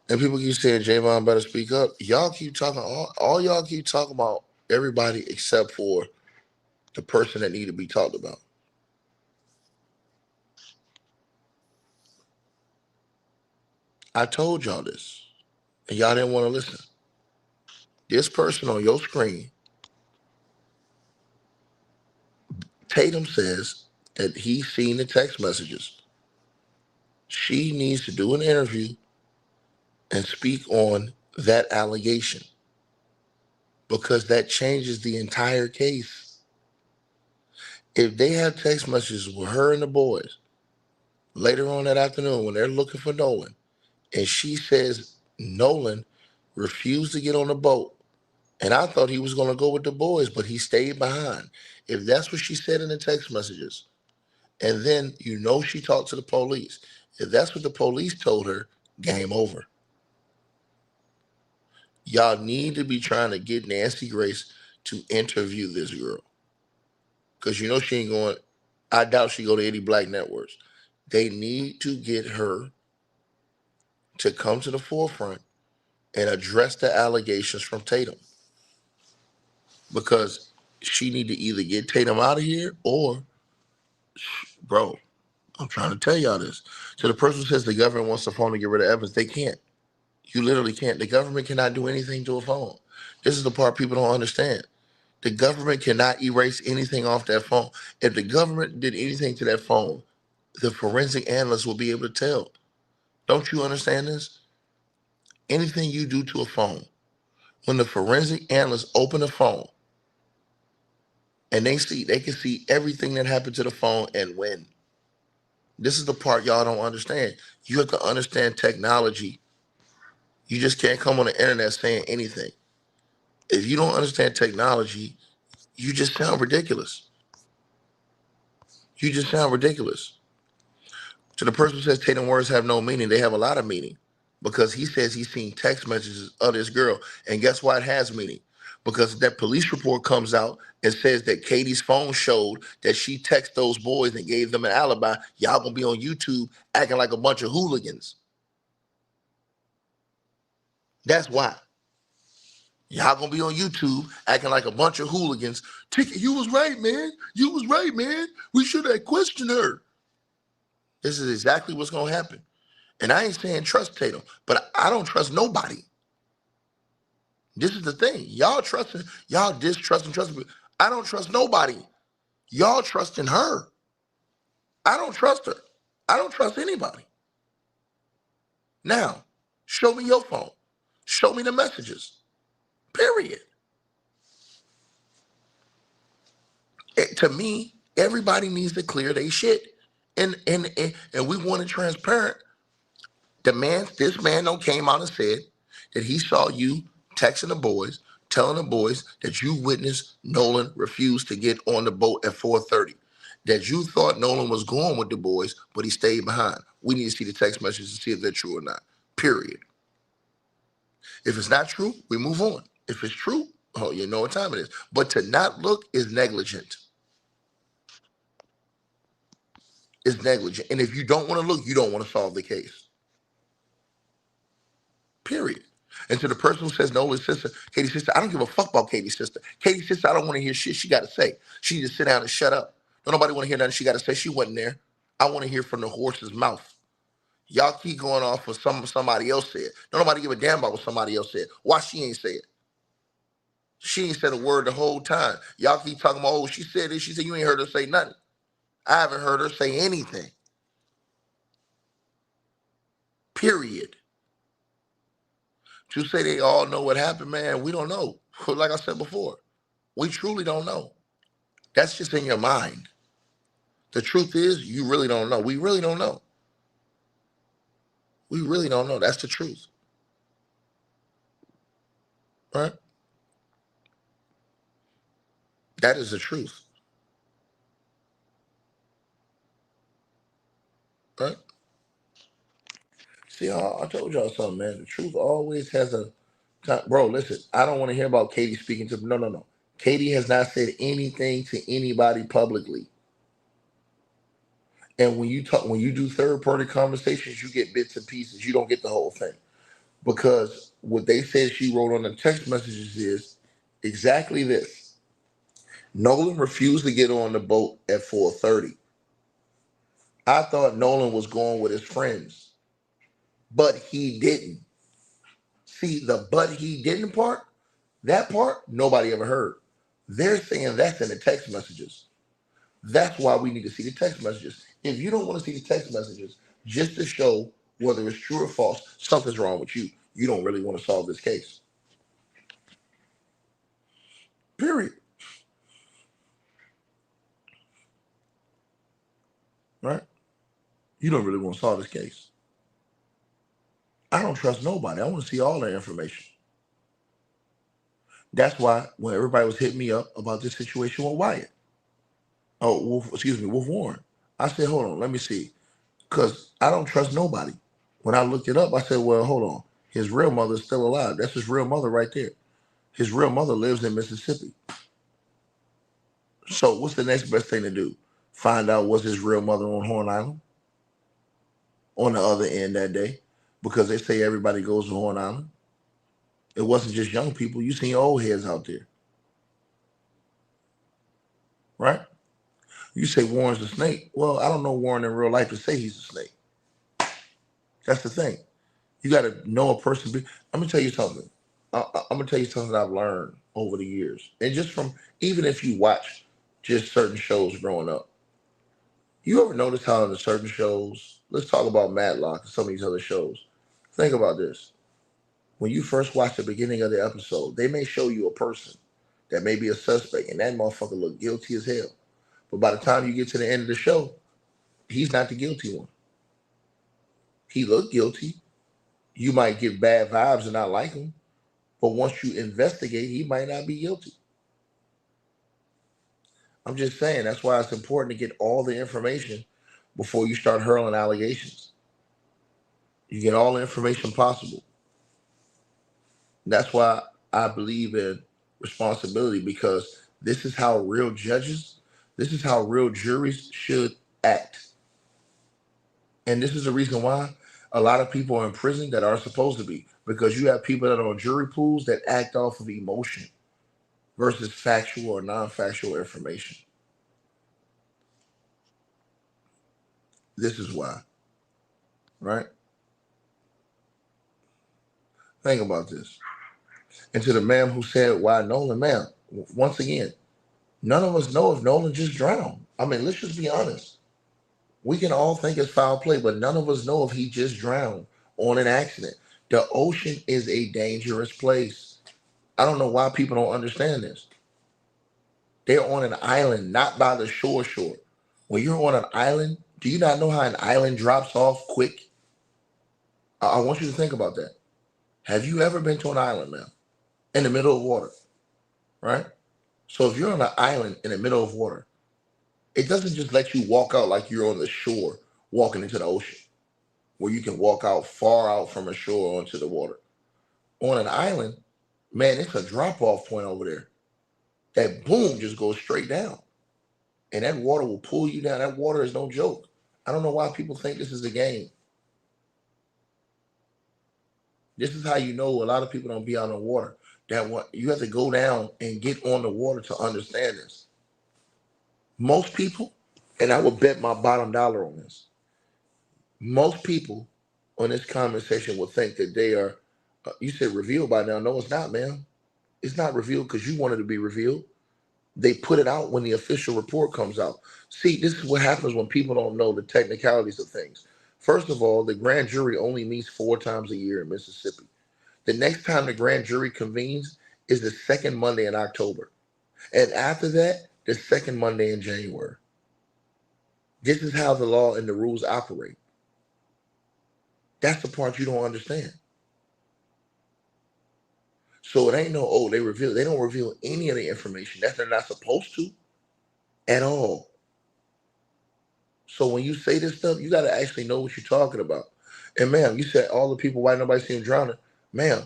And people keep saying, Javon better speak up. Y'all keep talking, all y'all keep talking about everybody except for the person that need to be talked about. I told y'all this, and y'all didn't want to listen. This person on your screen, Tatum says that he's seen the text messages. She needs to do an interview and speak on that allegation because that changes the entire case. If they have text messages with her and the boys later on that afternoon when they're looking for Nolan, and she says Nolan refused to get on the boat, and I thought he was going to go with the boys, but he stayed behind. If that's what she said in the text messages, and then she talked to the police, if that's what the police told her, game over. Y'all need to be trying to get Nancy Grace to interview this girl. Because she ain't going, I doubt she go to any black networks. They need to get her to come to the forefront and address the allegations from Tatum. Because she need to either get Tatum out of here or, bro, I'm trying to tell y'all this. So the person who says the government wants the phone to get rid of evidence, they can't. You literally can't. The government cannot do anything to a phone. This is the part people don't understand. The government cannot erase anything off that phone. If the government did anything to that phone, the forensic analyst will be able to tell. Don't you understand this? Anything you do to a phone, when the forensic analysts open the phone and they can see everything that happened to the phone and when. This is the part y'all don't understand. You have to understand technology. You just can't come on the internet saying anything. If you don't understand technology, you just sound ridiculous. You just sound ridiculous. To the person who says Tatum words have no meaning, they have a lot of meaning. Because he says he's seen text messages of this girl. And guess why it has meaning? Because that police report comes out and says that Katie's phone showed that she texted those boys and gave them an alibi. Y'all gonna be on YouTube acting like a bunch of hooligans. That's why. Y'all gonna be on YouTube acting like a bunch of hooligans. You was right, man. You was right, man. We should have questioned her. This is exactly what's gonna happen. And I ain't saying trust Tatum, but I don't trust nobody. This is the thing. Y'all distrusting, trusting. I don't trust nobody. Y'all trusting her. I don't trust her. I don't trust anybody. Now, show me your phone. Show me the messages. Period. To me, everybody needs to clear their shit. And we want it transparent. This man don't came out and said that he saw you texting the boys, telling the boys that you witnessed Nolan refuse to get on the boat at 4:30. That you thought Nolan was going with the boys, but he stayed behind. We need to see the text messages to see if they're true or not. Period. If it's not true, we move on. If it's true, oh, you know what time it is. But to not look is negligent. It's negligent. And if you don't want to look, you don't want to solve the case. Period. And to the person who says Nolan's sister, Katie's sister, I don't give a fuck about Katie's sister. Katie's sister, I don't want to hear shit she got to say. She needs to sit down and shut up. Don't nobody want to hear nothing she got to say. She wasn't there. I want to hear from the horse's mouth. Y'all keep going off of somebody else said. Don't nobody give a damn about what somebody else said. Why she ain't say it? She ain't said a word the whole time. Y'all keep talking about, oh, she said this. She said you ain't heard her say nothing. I haven't heard her say anything. Period. To say they all know what happened, man, we don't know. Like I said before, we truly don't know. That's just in your mind. The truth is, you really don't know. We really don't know. We really don't know. That's the truth. Right? That is the truth. Right? See, I told y'all something, man. The truth always has a time. Bro, listen, I don't want to hear about Katie speaking to. No, no, no. Katie has not said anything to anybody publicly. And when you do third party conversations, you get bits and pieces. You don't get the whole thing. Because what they said she wrote on the text messages is exactly this. Nolan refused to get on the boat at 4:30. I thought Nolan was going with his friends, but he didn't. See, the but he didn't part, that part, nobody ever heard. They're saying that's in the text messages. That's why we need to see the text messages. If you don't want to see the text messages, just to show whether it's true or false, something's wrong with you. You don't really want to solve this case. Period. Right? You don't really want to solve this case. I don't trust nobody. I want to see all the information. That's why when everybody was hitting me up about this situation with Wyatt, with Warren, I said, hold on, let me see. Because I don't trust nobody. When I looked it up, I said, well, hold on. His real mother is still alive. That's his real mother right there. His real mother lives in Mississippi. So what's the next best thing to do? Find out was his real mother on Horn Island on the other end that day? Because they say everybody goes to Horn Island. It wasn't just young people. You seen old heads out there, right? You say Warren's a snake. Well, I don't know Warren in real life to say he's a snake. That's the thing. You got to know a person. I'm gonna tell you something. I'm gonna tell you something I've learned over the years, and just from even if you watch just certain shows growing up, you ever notice how in the certain shows? Let's talk about Matlock and some of these other shows. Think about this. When you first watch the beginning of the episode, they may show you a person that may be a suspect, and that motherfucker look guilty as hell. But by the time you get to the end of the show, he's not the guilty one. He looked guilty. You might get bad vibes and not like him, but once you investigate, he might not be guilty. I'm just saying that's why it's important to get all the information before you start hurling allegations. You get all the information possible. That's why I believe in responsibility because this is how real judges, this is how real juries should act. And this is the reason why a lot of people are in prison that aren't supposed to be because you have people that are on jury pools that act off of emotion versus factual or non-factual information. This is why, right? Think about this. And to the man who said, "Why Nolan, man?" Once again, none of us know if Nolan just drowned. I mean, let's just be honest. We can all think it's foul play, but none of us know if he just drowned on an accident. The ocean is a dangerous place. I don't know why people don't understand this. They're on an island, not by the shore. When you're on an island, do you not know how an island drops off quick? I want you to think about that. Have you ever been to an island, man, in the middle of water, right? So if you're on an island in the middle of water, it doesn't just let you walk out like you're on the shore walking into the ocean, where you can walk out far out from a shore onto the water. On an island, man, it's a drop off point over there. That boom just goes straight down. And that water will pull you down. That water is no joke. I don't know why people think this is a game. This is how you know a lot of people don't be on the water. That what you have to go down and get on the water to understand this. Most people, and I would bet my bottom dollar on this. Most people on this conversation will think that they are. You said revealed by now. No, it's not, man. It's not revealed because you wanted to be revealed. They put it out when the official report comes out. See, this is what happens when people don't know the technicalities of things. First of all, the grand jury only meets 4 times a year in Mississippi. The next time the grand jury convenes is the second Monday in October. And after that, the second Monday in January. This is how the law and the rules operate. That's the part you don't understand. So it ain't no, oh, they don't reveal any of the information that they're not supposed to at all. So when you say this stuff, you got to actually know what you're talking about. And ma'am, you said all the people, why nobody seen him drowning? Ma'am,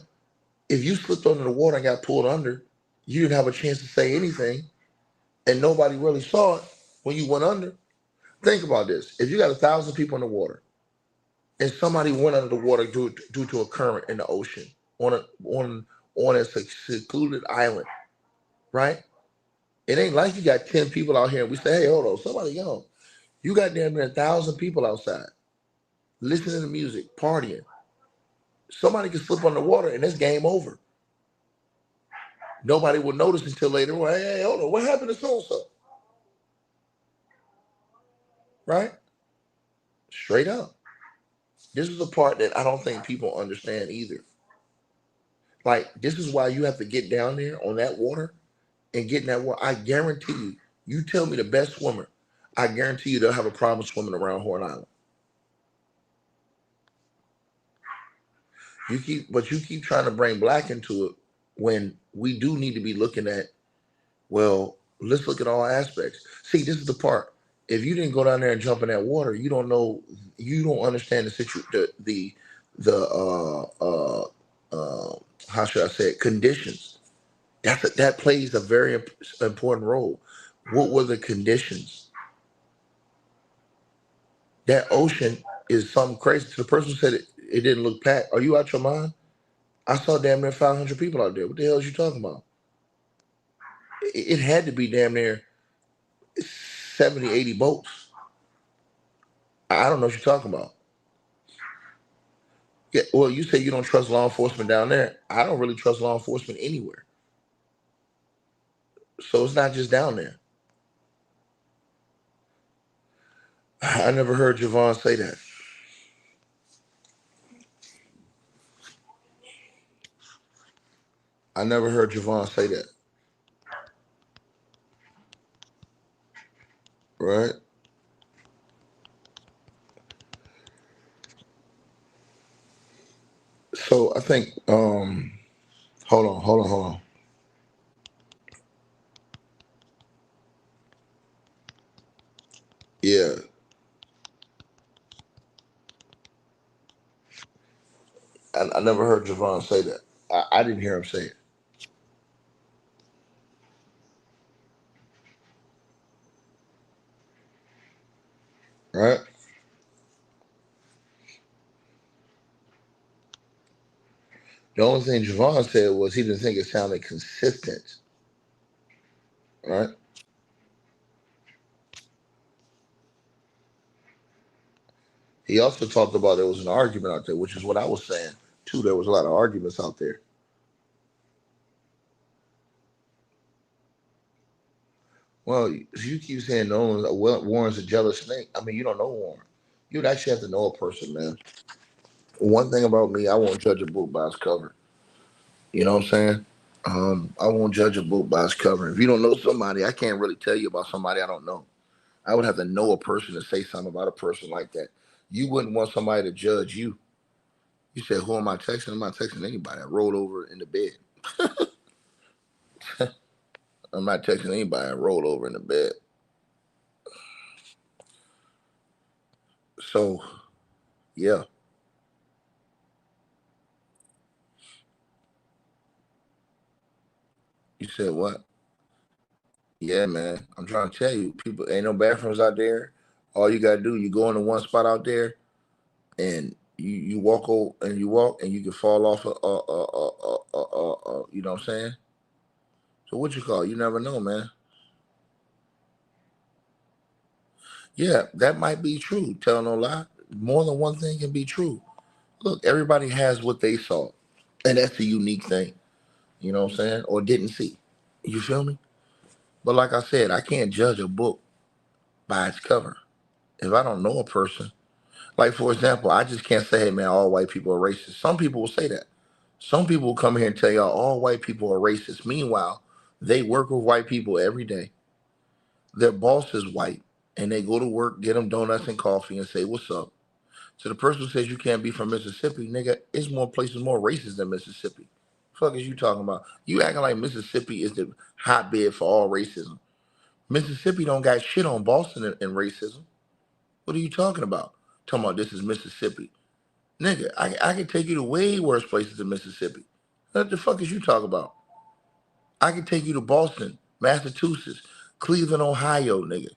if you slipped under the water and got pulled under, you didn't have a chance to say anything, and nobody really saw it when you went under. Think about this: if you got 1,000 people in the water, and somebody went under the water due to a current in the ocean on a secluded island, right? It ain't like you got 10 people out here and we say, "Hey, hold on, somebody go." You got damn near 1,000 people outside listening to music, partying. Somebody can slip on the water and it's game over. Nobody will notice until later. Well, hey, hold on, what happened to so and so? Right? Straight up. This is the part that I don't think people understand either. Like, this is why you have to get down there on that water and get in that water. I guarantee you, you tell me the best swimmer, I guarantee you they'll have a problem swimming around Horn Island. You keep trying to bring black into it when we do need to be looking at, well, let's look at all aspects. See, this is the part. If you didn't go down there and jump in that water, you don't know, you don't understand the the how should I say it, conditions. That plays a very important role. What were the conditions? That ocean is something crazy. To the person who said it didn't look packed, are you out your mind? I saw damn near 500 people out there. What the hell is you talking about? It had to be damn near 70, 80 boats. I don't know what you're talking about. Yeah, well, you say you don't trust law enforcement down there. I don't really trust law enforcement anywhere. So it's not just down there. I never heard Javon say that. I never heard Javon say that. Right? So I think hold on. Yeah. I never heard Javon say that. I didn't hear him say it. Right? The only thing Javon said was he didn't think it sounded consistent. Right? He also talked about there was an argument out there, which is what I was saying. Two, there was a lot of arguments out there. Well, if you keep saying Warren's a jealous snake, I mean, you don't know Warren. You'd actually have to know a person, man. One thing about me, I won't judge a book by its cover. You know what I'm saying? I won't judge a book by its cover. If you don't know somebody, I can't really tell you about somebody I don't know. I would have to know a person to say something about a person like that. You wouldn't want somebody to judge you. You said, "Who am I texting?" I'm not texting anybody. I rolled over in the bed. I'm not texting anybody. I rolled over in the bed. So, yeah. You said what? Yeah, man. I'm trying to tell you, people ain't no bathrooms out there. All you gotta do, you go into one spot out there, and you walk over and you walk, and you can fall off. You know what I'm saying? So what you call? It? You never know, man. Yeah, that might be true. Tell no lie. More than one thing can be true. Look, everybody has what they saw, and that's the unique thing. You know what I'm saying? Or didn't see. You feel me? But like I said, I can't judge a book by its cover. If I don't know a person, like for example, I just can't say, hey man, all white people are racist. Some people will say that. Some people will come here and tell y'all all white people are racist. Meanwhile, they work with white people every day. Their boss is white, and they go to work, get them donuts and coffee, and say, "What's up?" So the person who says you can't be from Mississippi, nigga, it's more places more racist than Mississippi. Fuck is you talking about? You acting like Mississippi is the hotbed for all racism. Mississippi don't got shit on Boston and racism. What are you talking about? Talking about this is Mississippi. Nigga, I can take you to way worse places than Mississippi. What the fuck is you talking about? I can take you to Boston, Massachusetts, Cleveland, Ohio, nigga.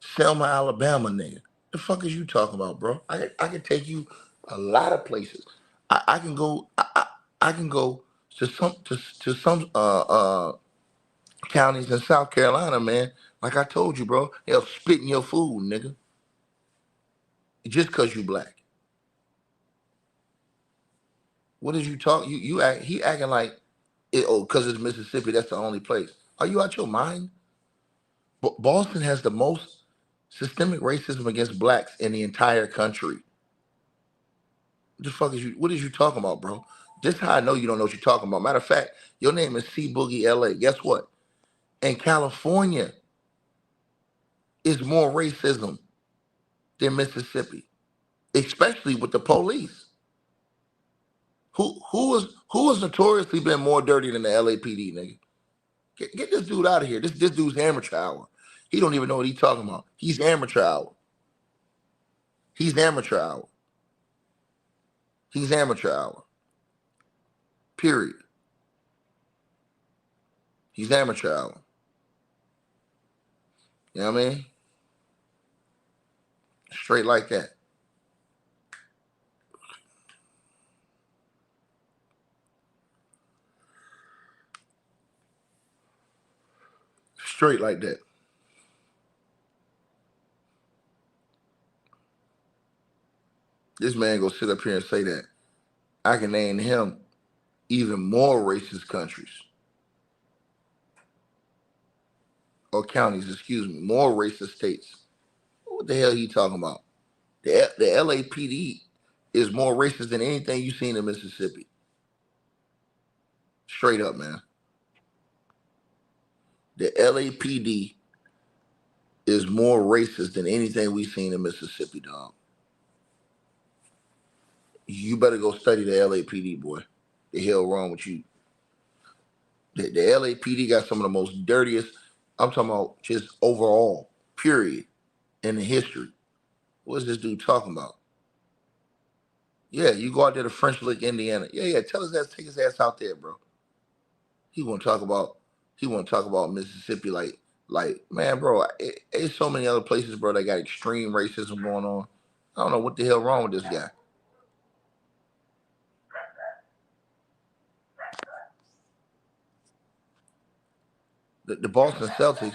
Selma, Alabama, nigga. The fuck is you talking about, bro? I can take you a lot of places. I can go I can go to some counties in South Carolina, man. Like I told you, bro, they'll spit in your food, nigga. Just cause you black. What is you talk? You act he acting like cause it's Mississippi, that's the only place. Are you out your mind? Boston has the most systemic racism against blacks in the entire country. What the fuck is you? What is you talking about, bro? This how I know you don't know what you're talking about. Matter of fact, your name is C Boogie LA. Guess what? In California, is more racism than Mississippi, especially with the police. Who has notoriously been more dirty than the LAPD, nigga? Get this dude out of here. This dude's amateur hour. He don't even know what he's talking about. He's amateur hour. He's amateur hour. He's amateur hour. Period. He's amateur hour. You know what I mean? Straight like that. Straight like that. This man go sit up here and say that. I can name him even more racist countries or counties, excuse me, more racist states. What the hell are you talking about? The LAPD is more racist than anything you've seen in Mississippi. Straight up, man. The LAPD is more racist than anything we've seen in Mississippi, dog. You better go study the LAPD, boy. The hell wrong with you? The LAPD got some of the most dirtiest, I'm talking about just overall, period, in the history. What's this dude talking about? Yeah, you go out there to French Lick, Indiana. Yeah, tell his ass, take his ass out there, bro. He want to talk about, he want to talk about Mississippi like, man, bro, it's so many other places, bro, that got extreme racism going on. I don't know what the hell wrong with this guy. The Boston Celtics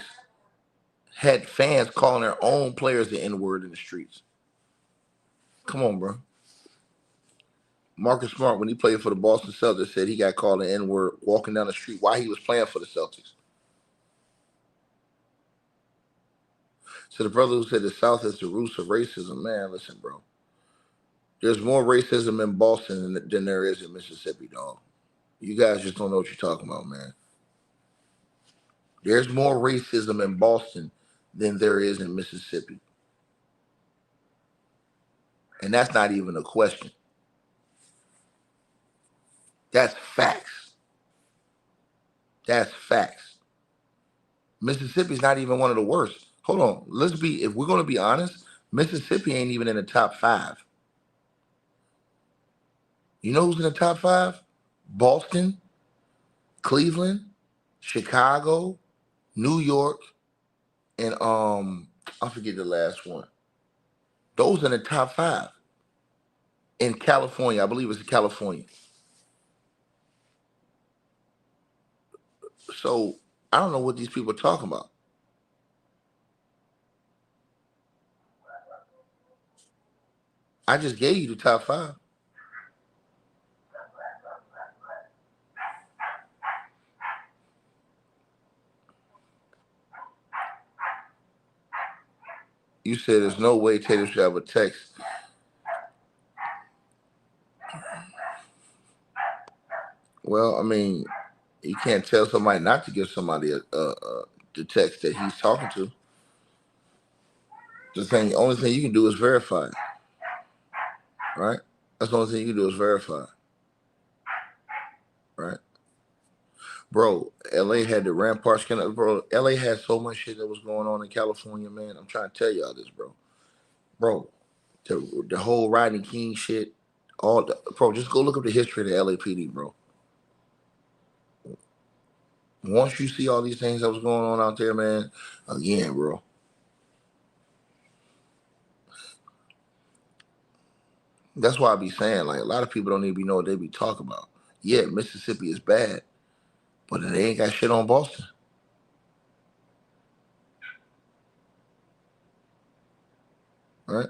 had fans calling their own players the N-word in the streets. Come on, bro. Marcus Smart, when he played for the Boston Celtics, said he got called an N-word walking down the street while he was playing for the Celtics. So the brother who said the South is the roots of racism, man, listen, bro. There's more racism in Boston than there is in Mississippi, dog. You guys just don't know what you're talking about, man. There's more racism in Boston than there is in Mississippi. And that's not even a question. That's facts. That's facts. Mississippi's not even one of the worst. Hold on. If we're going to be honest, Mississippi ain't even in the top 5. You know who's in the top 5? Boston, Cleveland, Chicago, New York, and I forget the last one. Those are in the top 5. In California, I believe it's California. So I don't know what these people are talking about. I just gave you the top 5. You said there's no way Tatum should have a text. Well, I mean, you can't tell somebody not to give somebody the text that he's talking to. The only thing you can do is verify it, right? That's the only thing you can do is verify, right? Bro, LA had the Rampart scandal. Bro, LA had so much shit that was going on in California, man. I'm trying to tell y'all this, bro. Bro, the whole Rodney King shit, bro, just go look up the history of the LAPD, bro. Once you see all these things that was going on out there, man, again, bro. That's why I be saying, like, a lot of people don't even know what they be talking about. Yeah, Mississippi is bad, but they ain't got shit on Boston. Right?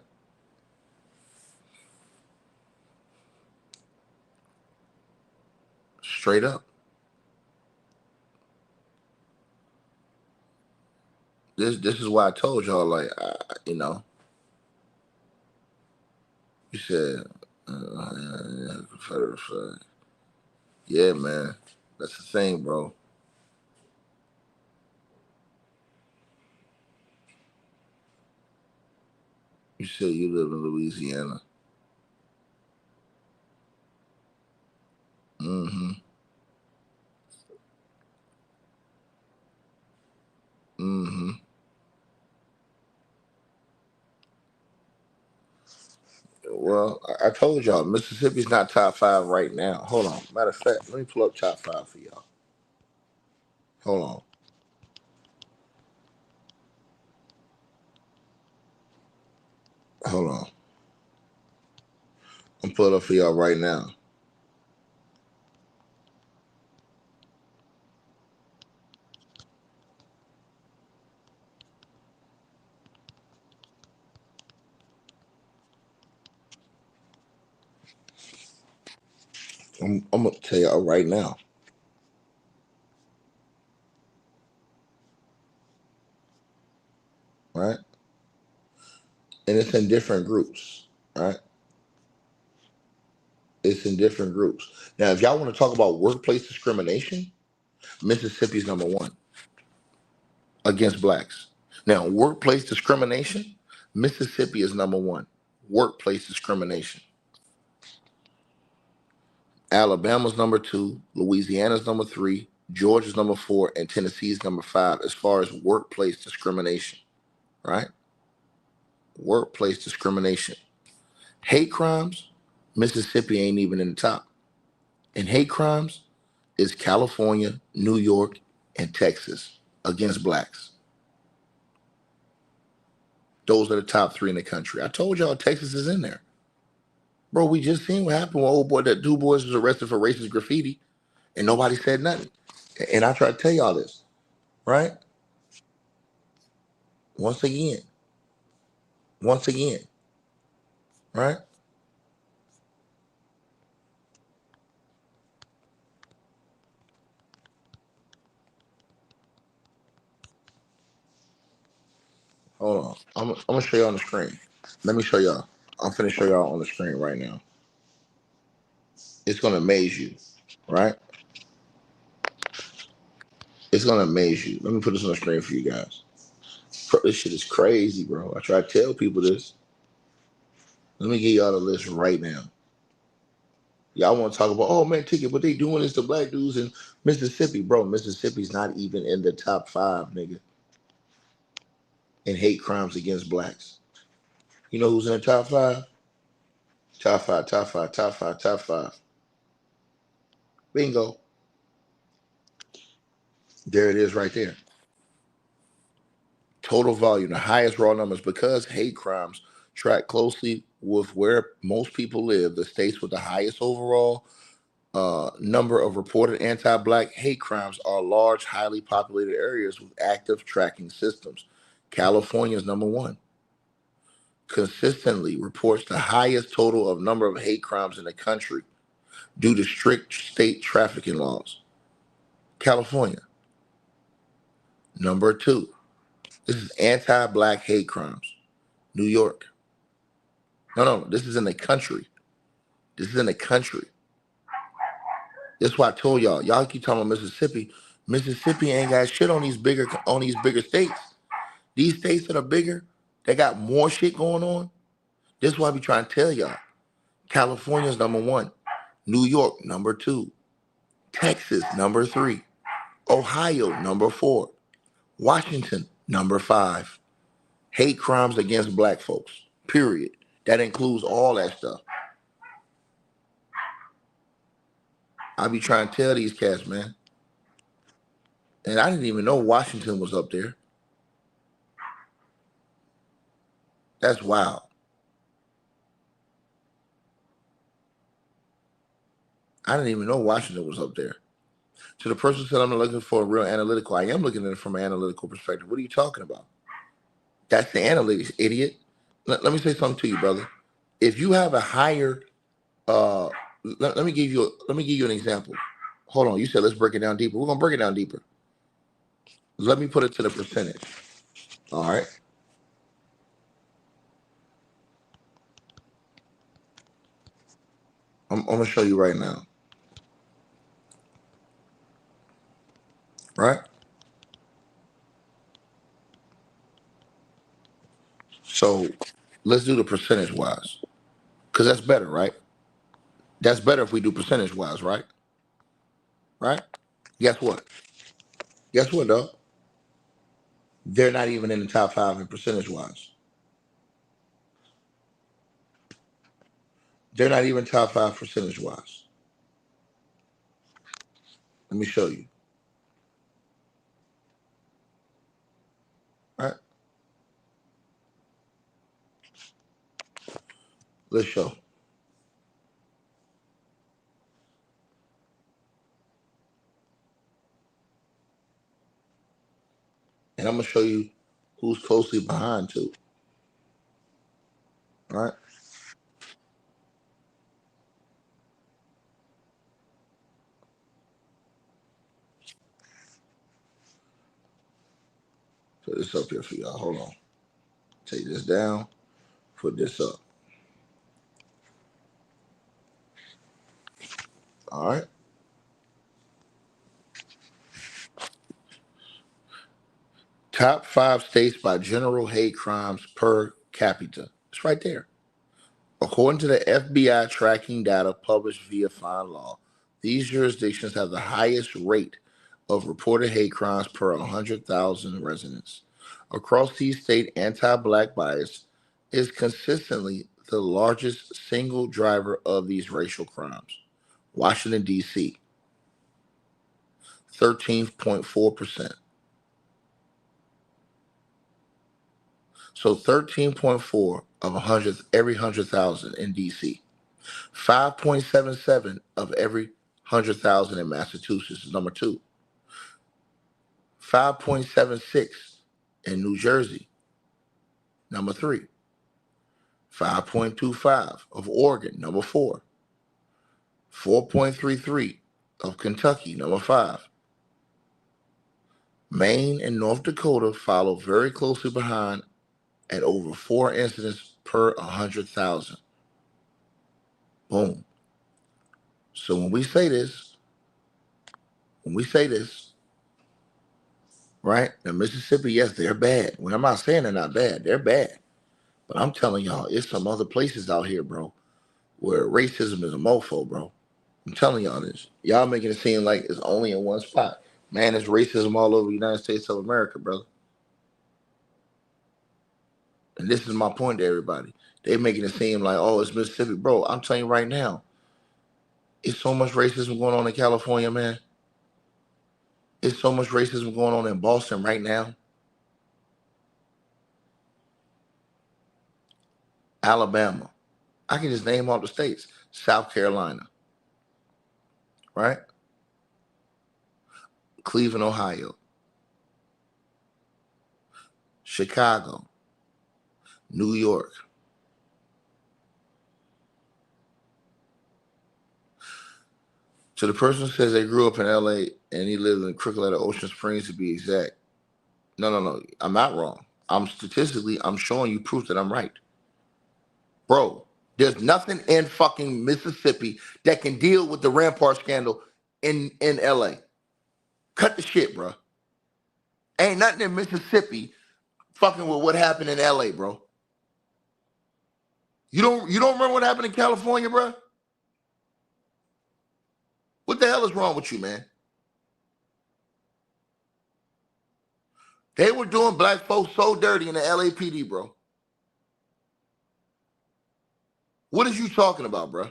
Straight up. This is why I told y'all, like, you said, Confederate flag. Yeah, man. That's the thing, bro. You said you live in Louisiana. Mm-hmm. Mm-hmm. Well, I told y'all, Mississippi's not top 5 right now. Hold on. Matter of fact, let me pull up top 5 for y'all. Hold on. Hold on. I'm pulling up for y'all right now. I'm gonna tell y'all right now. Right? And it's in different groups. Right? It's in different groups. Now, if y'all want to talk about workplace discrimination, Mississippi's number 1 against blacks. Now, workplace discrimination, Mississippi is number 1. Workplace discrimination. Alabama's number 2, Louisiana's number 3, Georgia's number 4, and Tennessee's number 5 as far as workplace discrimination. Right? Workplace discrimination. Hate crimes, Mississippi ain't even in the top. And hate crimes is California, New York, and Texas against blacks. Those are the top 3 in the country. I told y'all Texas is in there. Bro, we just seen what happened when that 2 boys was arrested for racist graffiti and nobody said nothing. And I try to tell y'all this, right? Once again, right? Hold on. I'm gonna show you on the screen. Let me show y'all. I'm finna show y'all on the screen right now. It's gonna amaze you, right? It's gonna amaze you. Let me put this on the screen for you guys. Bro, this shit is crazy, bro. I try to tell people this. Let me give y'all the list right now. Y'all want to talk about, oh man, Ticket, what they doing is the black dudes in Mississippi, bro. Mississippi's not even in the top 5, nigga, in hate crimes against blacks. You know who's in the top 5? Top 5, top 5, top 5, top 5. Bingo. There it is right there. Total volume, the highest raw numbers, because hate crimes track closely with where most people live. The states with the highest overall number of reported anti-black hate crimes are large, highly populated areas with active tracking systems. California is number 1. Consistently reports the highest total of number of hate crimes in the country due to strict state trafficking laws. California. Number 2. This is anti-black hate crimes. New York. No. This is in the country. This is in the country. That's why I told y'all. Y'all keep talking about Mississippi. Mississippi ain't got shit on these bigger states. These states that are bigger, they got more shit going on. This is why I be trying to tell y'all. California's number 1. New York, number 2. Texas, number 3. Ohio, number 4. Washington, number 5. Hate crimes against black folks. Period. That includes all that stuff. I be trying to tell these cats, man. And I didn't even know Washington was up there. That's wild. I didn't even know Washington was up there. So the person said, I'm not looking for a real analytical. I am looking at it from an analytical perspective. What are you talking about? That's the analytics, idiot. Let me say something to you, brother. If you have a higher, let me give you an example. Hold on. You said let's break it down deeper. We're gonna break it down deeper. Let me put it to the percentage. All right. I'm gonna show you right now. Right. So let's do the percentage wise, because that's better, right? That's better if we do percentage wise, right? Right? Guess what? Guess what, though? They're not even in the top 5 in percentage wise. They're not even top 5 percentage wise. Let me show you. All right? Let's show. And I'm gonna show you who's closely behind too. All right? Put this up here for y'all. Hold on. Take this down. Put this up. All right? Top 5 states by general hate crimes per capita. It's right there. According to the FBI tracking data published via FindLaw, these jurisdictions have the highest rate of reported hate crimes per 100,000 residents. Across these states, anti-black bias is consistently the largest single driver of these racial crimes. Washington, D.C., 13.4%. So 13.4 of 100, every 100,000 in D.C. 5.77 of every 100,000 in Massachusetts is number 2. 5.76 in New Jersey, number 3. 5.25 of Oregon, number 4. 4.33 of Kentucky, number 5. Maine and North Dakota follow very closely behind at over 4 incidents per 100,000. Boom. So when we say this, right? Now Mississippi, yes, they're bad. When I'm not saying they're not bad, they're bad. But I'm telling y'all, it's some other places out here, bro, where racism is a mofo, bro. I'm telling y'all this. Y'all making it seem like it's only in one spot. Man, it's racism all over the United States of America, brother. And this is my point to everybody. They making it seem like, oh, it's Mississippi. Bro, I'm telling you right now, it's so much racism going on in California, man. It's so much racism going on in Boston right now. Alabama. I can just name all the states. South Carolina, right? Cleveland, Ohio. Chicago. New York. So the person says they grew up in LA and he lives in Crooked Ocean Springs to be exact. No. I'm not wrong. I'm showing you proof that I'm right. Bro, there's nothing in fucking Mississippi that can deal with the Rampart scandal in LA. Cut the shit, bro. Ain't nothing in Mississippi fucking with what happened in LA, bro. You don't remember what happened in California, bro? What the hell is wrong with you, man? They were doing black folks so dirty in the LAPD, bro. What is you talking about, bro?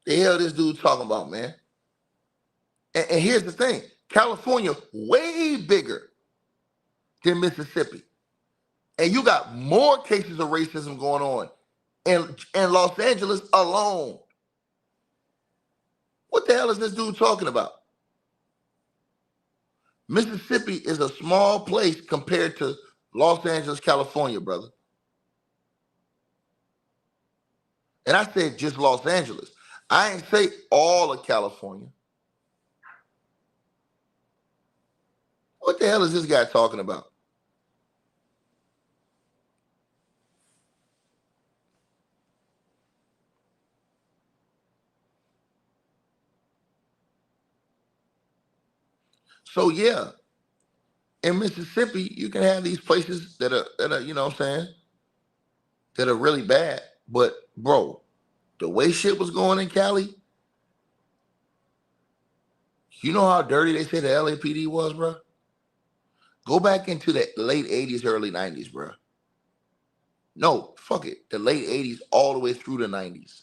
The hell this dude talking about, man? And here's the thing. California way bigger than Mississippi. And you got more cases of racism going on in Los Angeles alone. What the hell is this dude talking about? Mississippi is a small place compared to Los Angeles, California, brother. And I said just Los Angeles. I ain't say all of California. What the hell is this guy talking about? So yeah, in Mississippi, you can have these places that are, you know what I'm saying, that are really bad. But bro, the way shit was going in Cali, you know how dirty they say the LAPD was, bro? Go back into the late 80s, early 90s, bro. No, fuck it. The late 80s all the way through the 90s.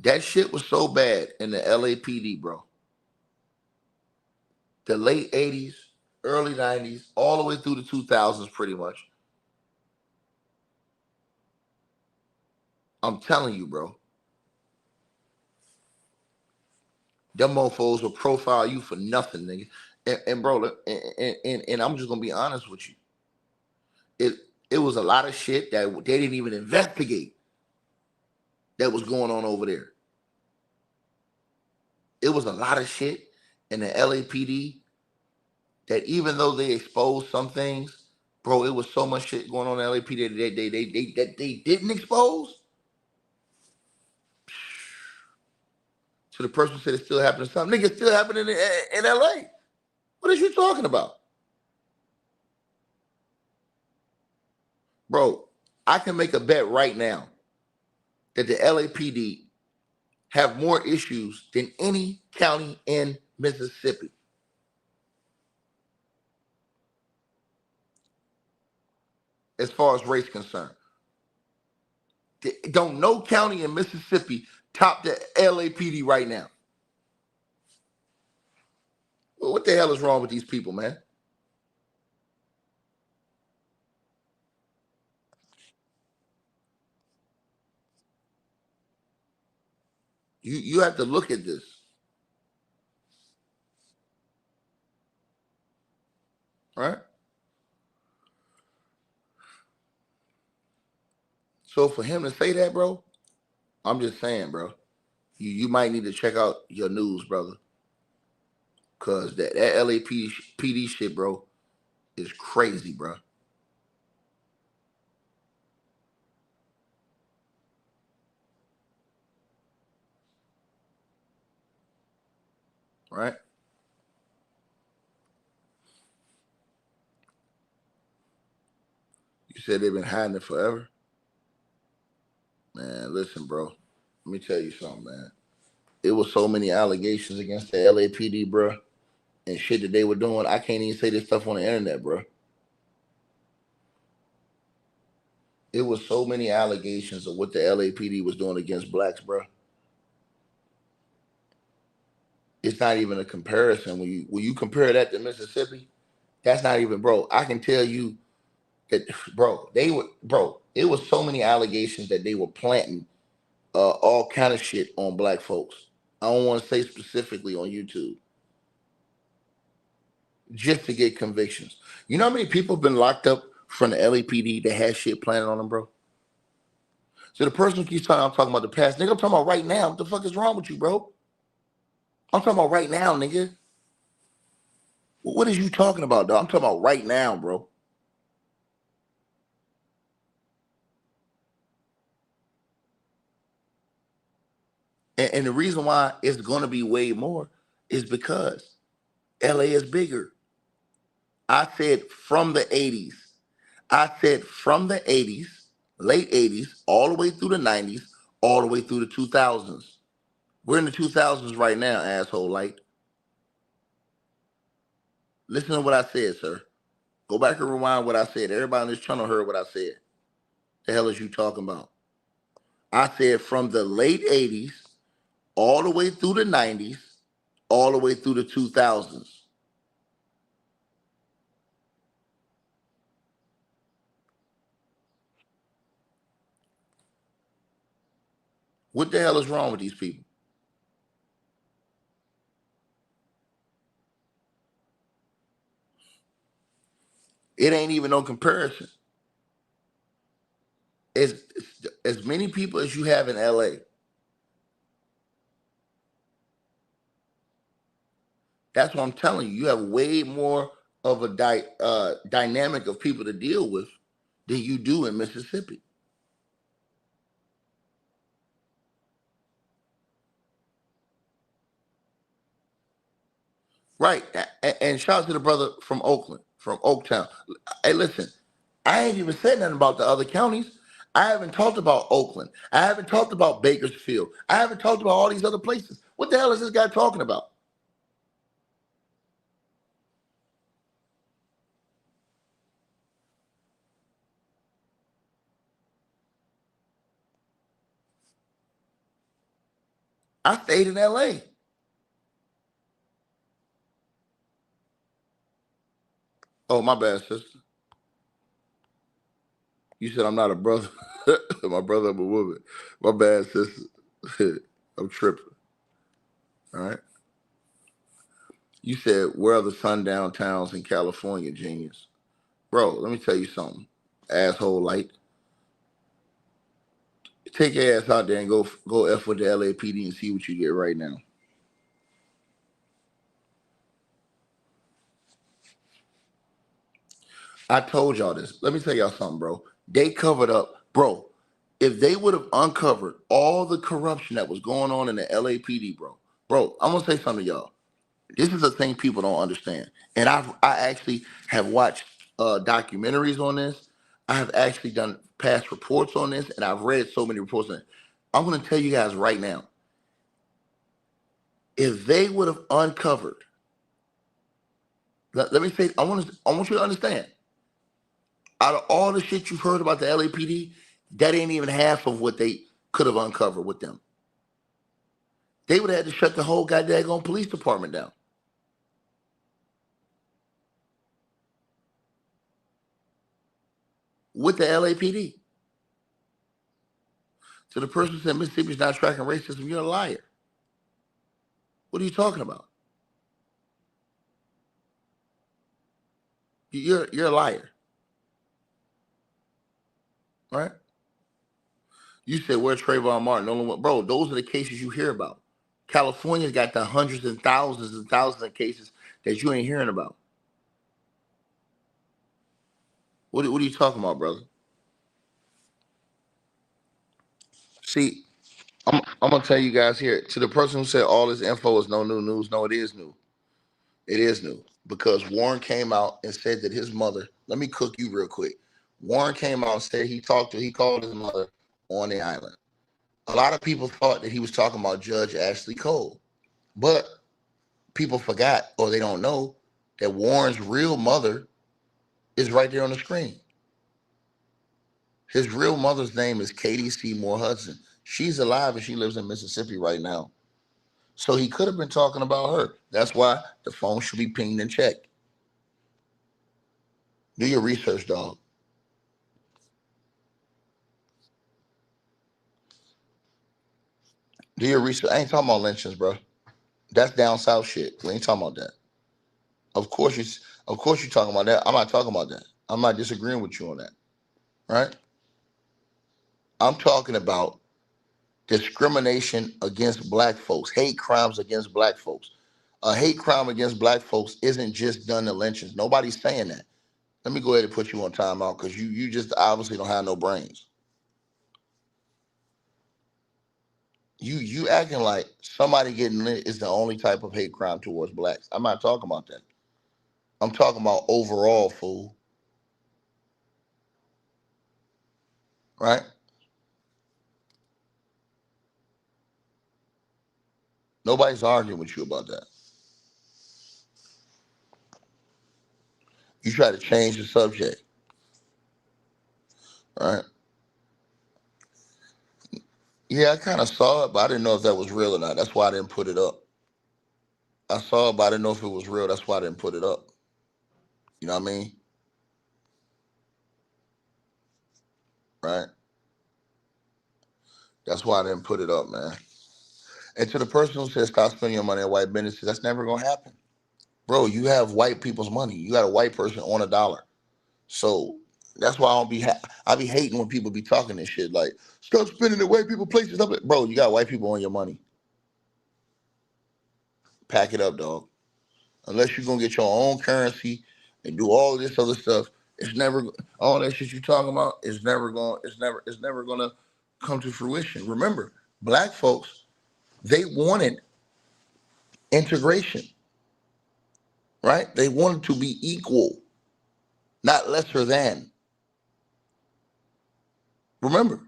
That shit was so bad in the LAPD, bro. The late 80s, early 90s, all the way through the 2000s, pretty much. I'm telling you, bro. Them mofos will profile you for nothing, nigga. And bro, and I'm just gonna be honest with you. It was a lot of shit that they didn't even investigate that was going on over there. It was a lot of shit in the LAPD that even though they exposed some things, bro, it was so much shit going on in LAPD that they didn't expose. So the person said it's still happening. Something nigga, it's still happening in LA. What are you talking about? Bro, I can make a bet right now that the LAPD have more issues than any county in Mississippi. As far as race concerned. Don't no county in Mississippi top the LAPD right now. Well, what the hell is wrong with these people, man? You have to look at this. Right? So for him to say that, bro, I'm just saying, bro. You might need to check out your news, brother, cause that LAPD shit, bro, is crazy, bro. Right? You said they've been hiding it forever. Man, listen, bro. Let me tell you something, man. It was so many allegations against the LAPD, bro, and shit that they were doing. I can't even say this stuff on the internet, bro. It was so many allegations of what the LAPD was doing against blacks, bro. It's not even a comparison. When you compare that to Mississippi, that's not even, bro. I can tell you that, bro. It was so many allegations that they were planting all kind of shit on black folks. I don't want to say specifically on YouTube, just to get convictions. You know how many people have been locked up from the LAPD that had shit planted on them, bro? So the person who keeps talking, I'm talking about the past. Nigga, I'm talking about right now. What the fuck is wrong with you, bro? I'm talking about right now, nigga. What is you talking about, dog? I'm talking about right now, bro. And the reason why it's gonna be way more is because LA is bigger. I said from the 80s. I said from the 80s, late 80s, all the way through the 90s, all the way through the 2000s. We're in the 2000s right now, asshole. Like, listen to what I said, sir. Go back and rewind what I said. Everybody on this channel heard what I said. The hell is you talking about? I said from the late 80s, all the way through the 90s, all the way through the 2000s. What the hell is wrong with these people? It ain't even no comparison. As many people as you have in LA, that's what I'm telling you. You have way more of a dynamic of people to deal with than you do in Mississippi. Right. And shout out to the brother from Oakland, from Oaktown. Hey, listen, I ain't even said nothing about the other counties. I haven't talked about Oakland. I haven't talked about Bakersfield. I haven't talked about all these other places. What the hell is this guy talking about? I stayed in LA. Oh, my bad, sister. You said I'm not a brother. My brother, I'm a woman. My bad, sister. I'm tripping. All right. You said where are the sundown towns in California, genius? Bro, let me tell you something. Asshole like. Take your ass out there and go F with the LAPD and see what you get right now. I told y'all this. Let me tell y'all something, bro. They covered up, bro. If they would have uncovered all the corruption that was going on in the LAPD, bro, I'm gonna say something to y'all. This is the thing people don't understand. And I actually have watched documentaries on this. I have actually done past reports on this, and I've read so many reports on it. I'm gonna tell you guys right now, if they would have uncovered, let me say, I want you to understand, out of all the shit you've heard about the LAPD, that ain't even half of what they could have uncovered with them. They would have had to shut the whole goddamn police department down with the LAPD. So the person who said Mississippi's not tracking racism, you're a liar. What are you talking about? You're a liar, right? You said where Trayvon Martin, Nolan went. Bro, those are the cases you hear about. California's got the hundreds and thousands of cases that you ain't hearing about. What are you talking about, brother? See, I'm gonna tell you guys here. To the person who said all this info is no new news, no, it is new. It is new because Warren came out and said that his mother. Let me cook you real quick. Warren came out and said he called his mother on the island. A lot of people thought that he was talking about Judge Ashley Cole, but people forgot or they don't know that Warren's real mother is right there on the screen. His real mother's name is Katie Seymour Hudson. She's alive and she lives in Mississippi right now. So he could have been talking about her. That's why the phone should be pinged and checked. Do your research, dog. Do your research. I ain't talking about lynchings, bro. That's down south shit. We ain't talking about that. Of course you're talking about that. I'm not talking about that. I'm not disagreeing with you on that. Right? I'm talking about discrimination against black folks, hate crimes against black folks. A hate crime against black folks isn't just done to lynchings. Nobody's saying that. Let me go ahead and put you on timeout because you just obviously don't have no brains. You acting like somebody getting lit is the only type of hate crime towards blacks. I'm not talking about that. I'm talking about overall, fool. Right? Nobody's arguing with you about that. You try to change the subject. Right? Yeah, I kind of saw it, but I didn't know if that was real or not. That's why I didn't put it up. I saw it, but I didn't know if it was real. That's why I didn't put it up. You know what I mean? Right? That's why I didn't put it up, man. And to the person who says stop spending your money on white businesses, that's never gonna happen. Bro, you have white people's money. You got a white person on a dollar. So that's why I be hating when people be talking this shit like stop spending the white people places. Bro, you got white people on your money. Pack it up, dog. Unless you're gonna get your own currency and do all this other stuff, it's never all that shit you talking about is never gonna come to fruition. Remember, black folks, they wanted integration, right? They wanted to be equal, not lesser than. Remember,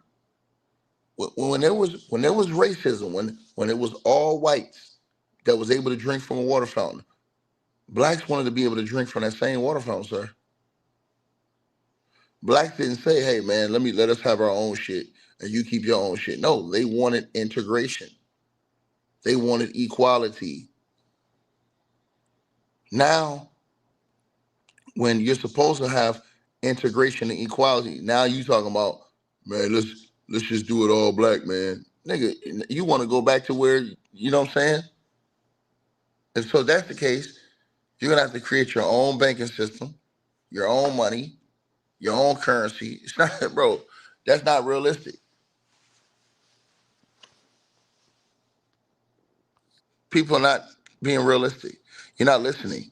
when there was racism, when it was all whites that was able to drink from a water fountain, blacks wanted to be able to drink from that same water fountain, sir. Blacks didn't say, "Hey, man, let us have our own shit and you keep your own shit." No, they wanted integration. They wanted equality. Now, when you're supposed to have integration and equality, now you talking about, man, let's just do it all black, man. Nigga, you want to go back to where you know what I'm saying? And so if that's the case, you're gonna have to create your own banking system, your own money, your own currency. It's not, bro. That's not realistic. People are not being realistic. You're not listening.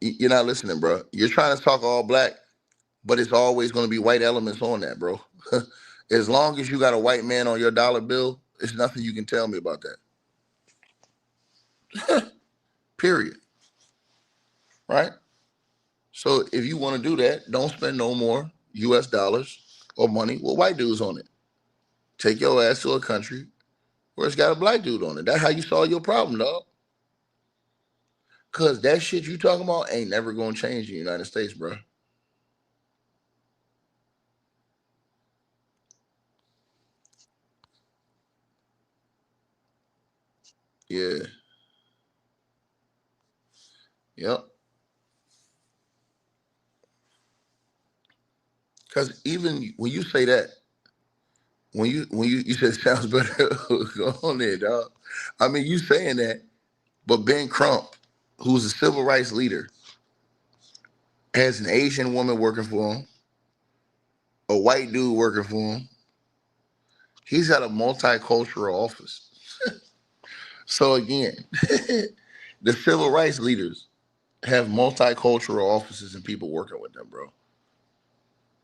You're not listening, bro. You're trying to talk all black, but it's always going to be white elements on that, bro. As long as you got a white man on your dollar bill, there's nothing you can tell me about that. Period. Right? So if you want to do that, don't spend no more US dollars or money with white dudes on it. Take your ass to a country where it's got a black dude on it. That's how you solve your problem, dog. Cause that shit you talking about ain't never gonna change in the United States, bro. Yeah. Yep. Cause even when you say that, you said it sounds better, go on there, dog. I mean, you saying that, but Ben Crump, who's a civil rights leader, has an Asian woman working for him, a white dude working for him, He's got a multicultural office. So again, the civil rights leaders have multicultural offices and people working with them, bro.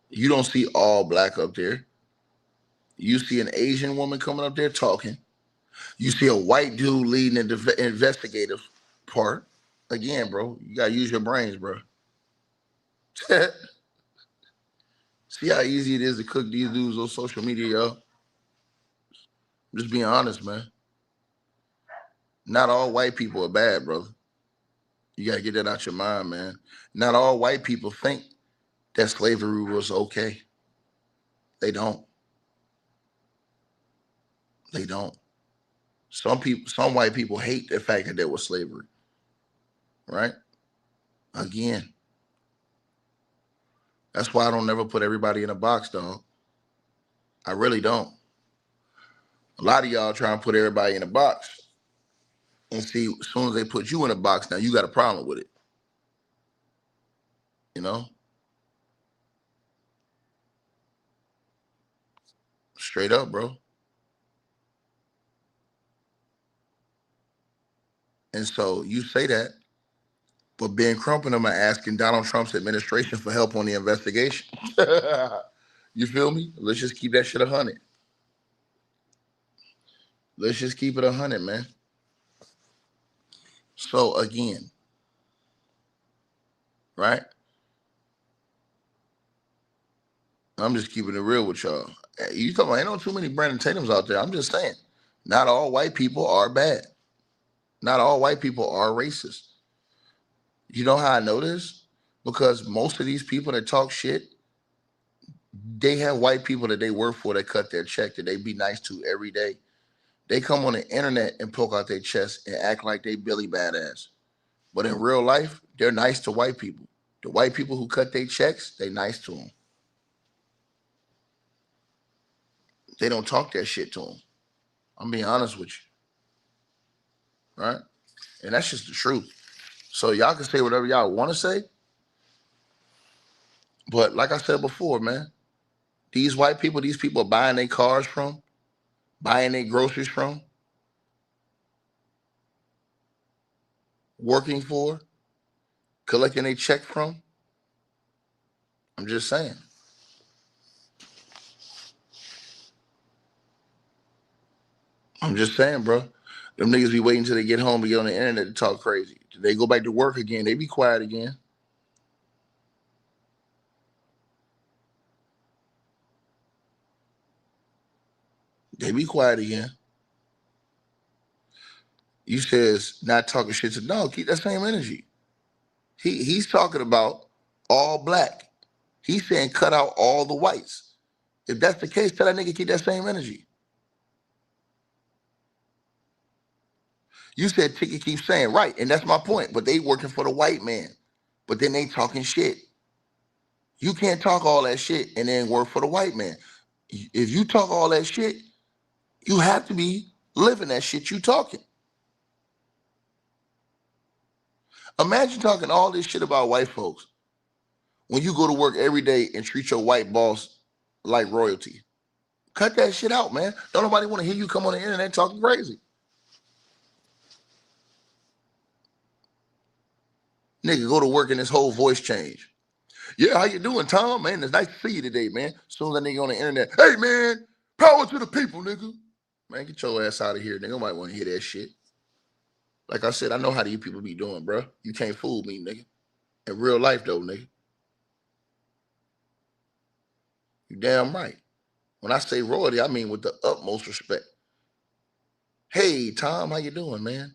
You don't see all black up there. You see an Asian woman coming up there talking. You see a white dude leading the investigative part. Again, bro, you gotta use your brains, bro. See how easy it is to cook these dudes on social media, yo. I'm just being honest, man. Not all white people are bad, brother. You gotta get that out your mind, man. Not all white people think that slavery was okay. They don't. They don't. Some white people hate the fact that there was slavery, right? Again, that's why I don't never put everybody in a box, dog. I really don't. A lot of y'all try and put everybody in a box, and see, as soon as they put you in a box, now you got a problem with it. You know, straight up, bro. And so you say that, but Ben Crump and them are asking Donald Trump's administration for help on the investigation. You feel me? Let's just keep that shit 100. Let's just keep it 100, man. So again, right? I'm just keeping it real with y'all. You talking about ain't no too many Brandon Tatums out there. I'm just saying, not all white people are bad. Not all white people are racist. You know how I know this? Because most of these people that talk shit, they have white people that they work for that cut their check that they be nice to every day. They come on the internet and poke out their chest and act like they Billy Badass. But in real life, they're nice to white people. The white people who cut their checks, they nice to them. They don't talk that shit to them. I'm being honest with you, right? And that's just the truth. So y'all can say whatever y'all want to say. But like I said before, man, these white people, these people are buying their cars from, buying their groceries from, working for, collecting a check from. I'm just saying. I'm just saying, bro. Them niggas be waiting till they get home to get on the internet to talk crazy. They go back to work again. They be quiet again. They be quiet again. You says not talking shit to no, keep that same energy. He's talking about all black. He's saying cut out all the whites. If that's the case, tell that nigga keep that same energy. You said Tiki keeps saying right, and that's my point. But they working for the white man. But then they talking shit. You can't talk all that shit and then work for the white man. If you talk all that shit, you have to be living that shit you talking. Imagine talking all this shit about white folks when you go to work every day and treat your white boss like royalty. Cut that shit out, man. Don't nobody want to hear you come on the internet talking crazy. Nigga, go to work and this whole voice change. Yeah, how you doing, Tom? Man, it's nice to see you today, man. As soon as that nigga on the internet, hey, man, power to the people, nigga. Man, get your ass out of here, nigga. Nobody want to hear that shit. Like I said, I know how you people be doing, bro. You can't fool me, nigga. In real life, though, nigga. You damn right. When I say royalty, I mean with the utmost respect. Hey, Tom, how you doing, man?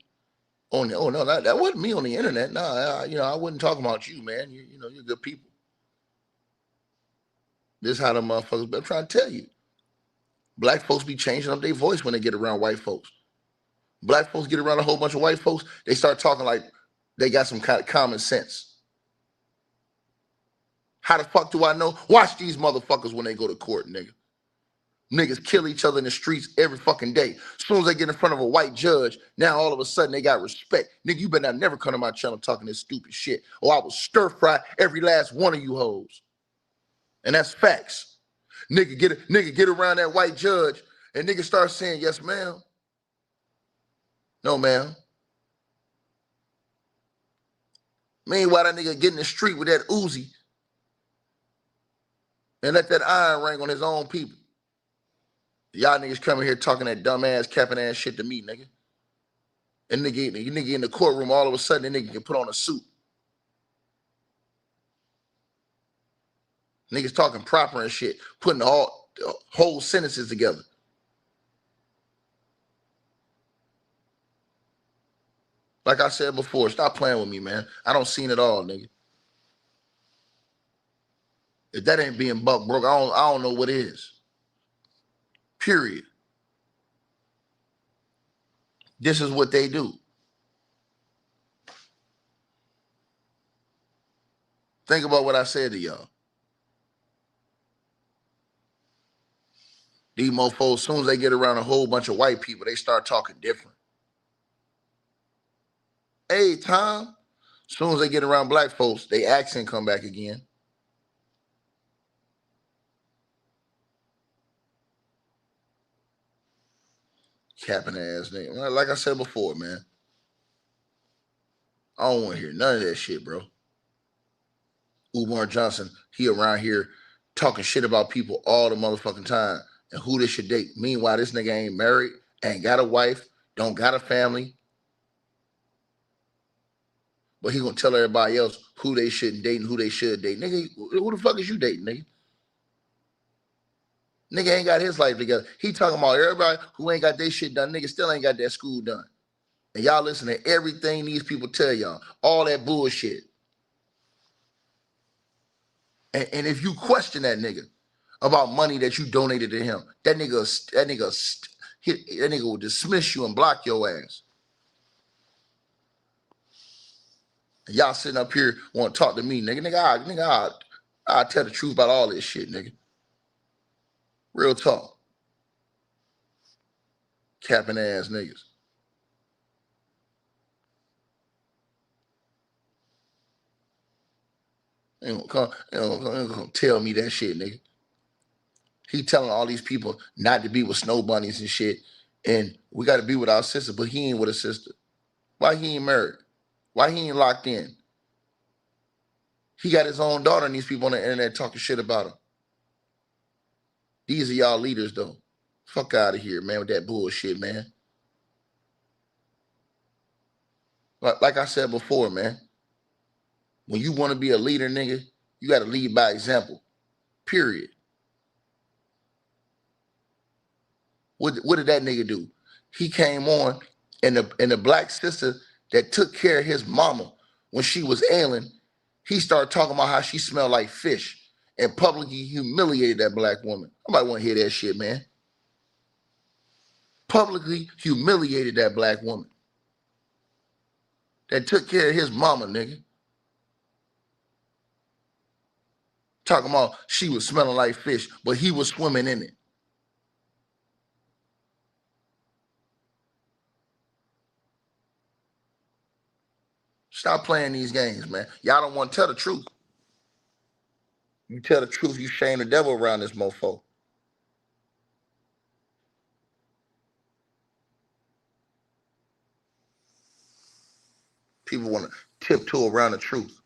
Oh no, that wasn't me on the internet. Nah, I wouldn't talk about you, man. You're good people. This how the motherfuckers. But I'm trying to tell you, black folks be changing up their voice when they get around white folks. Black folks get around a whole bunch of white folks, they start talking like they got some kind of common sense. How the fuck do I know? Watch these motherfuckers when they go to court, nigga. Niggas kill each other in the streets every fucking day. As soon as they get in front of a white judge, now all of a sudden they got respect. Nigga, you better not never come to my channel talking this stupid shit, or I will stir fry every last one of you hoes. And that's facts. Nigga get around that white judge, And niggas start saying, yes, ma'am. No, ma'am. Meanwhile, that nigga get in the street with that Uzi and let that iron ring on his own people. Y'all niggas coming here talking that dumb ass, capping ass shit to me, nigga. And nigga in the courtroom, all of a sudden, the nigga can put on a suit. Niggas talking proper and shit, putting all whole sentences together. Like I said before, stop playing with me, man. I don't seen it all, nigga. If that ain't being buck broke, I don't know what is. Period. This is what they do. Think about what I said to y'all. These mofos, as soon as they get around a whole bunch of white people, they start talking different. Hey, Tom, as soon as they get around black folks, they accent come back again. Capping ass nigga. Like I said before, man. I don't want to hear none of that shit, bro. Umar Johnson, he around here talking shit about people all the motherfucking time and who they should date. Meanwhile, this nigga ain't married, ain't got a wife, don't got a family. But he gonna tell everybody else who they shouldn't date and who they should date. Nigga, who the fuck is you dating, nigga? Nigga ain't got his life together. He talking about everybody who ain't got their shit done. Nigga still ain't got that school done. And y'all listen to everything these people tell y'all. All that bullshit. And if you question that nigga about money that you donated to him, that nigga will dismiss you and block your ass. And y'all sitting up here want to talk to me, nigga. I'll tell the truth about all this shit, nigga. Real talk. Capping ass niggas. Ain't gonna tell me that shit, nigga. He telling all these people not to be with snow bunnies and shit, and we got to be with our sister, but he ain't with a sister. Why he ain't married? Why he ain't locked in? He got his own daughter and these people on the internet talking shit about him. These are y'all leaders, though. Fuck out of here, man, with that bullshit, man. Like I said before, man, when you want to be a leader, nigga, you got to lead by example, period. What did that nigga do? He came on, and the black sister that took care of his mama when she was ailing, he started talking about how she smelled like fish and publicly humiliated that black woman. Nobody want to hear that shit, man. Publicly humiliated that black woman that took care of his mama, nigga. Talking about she was smelling like fish, but he was swimming in it. Stop playing these games, man. Y'all don't want to tell the truth. You tell the truth, you shame the devil around this mofo. People want to tiptoe around the truth.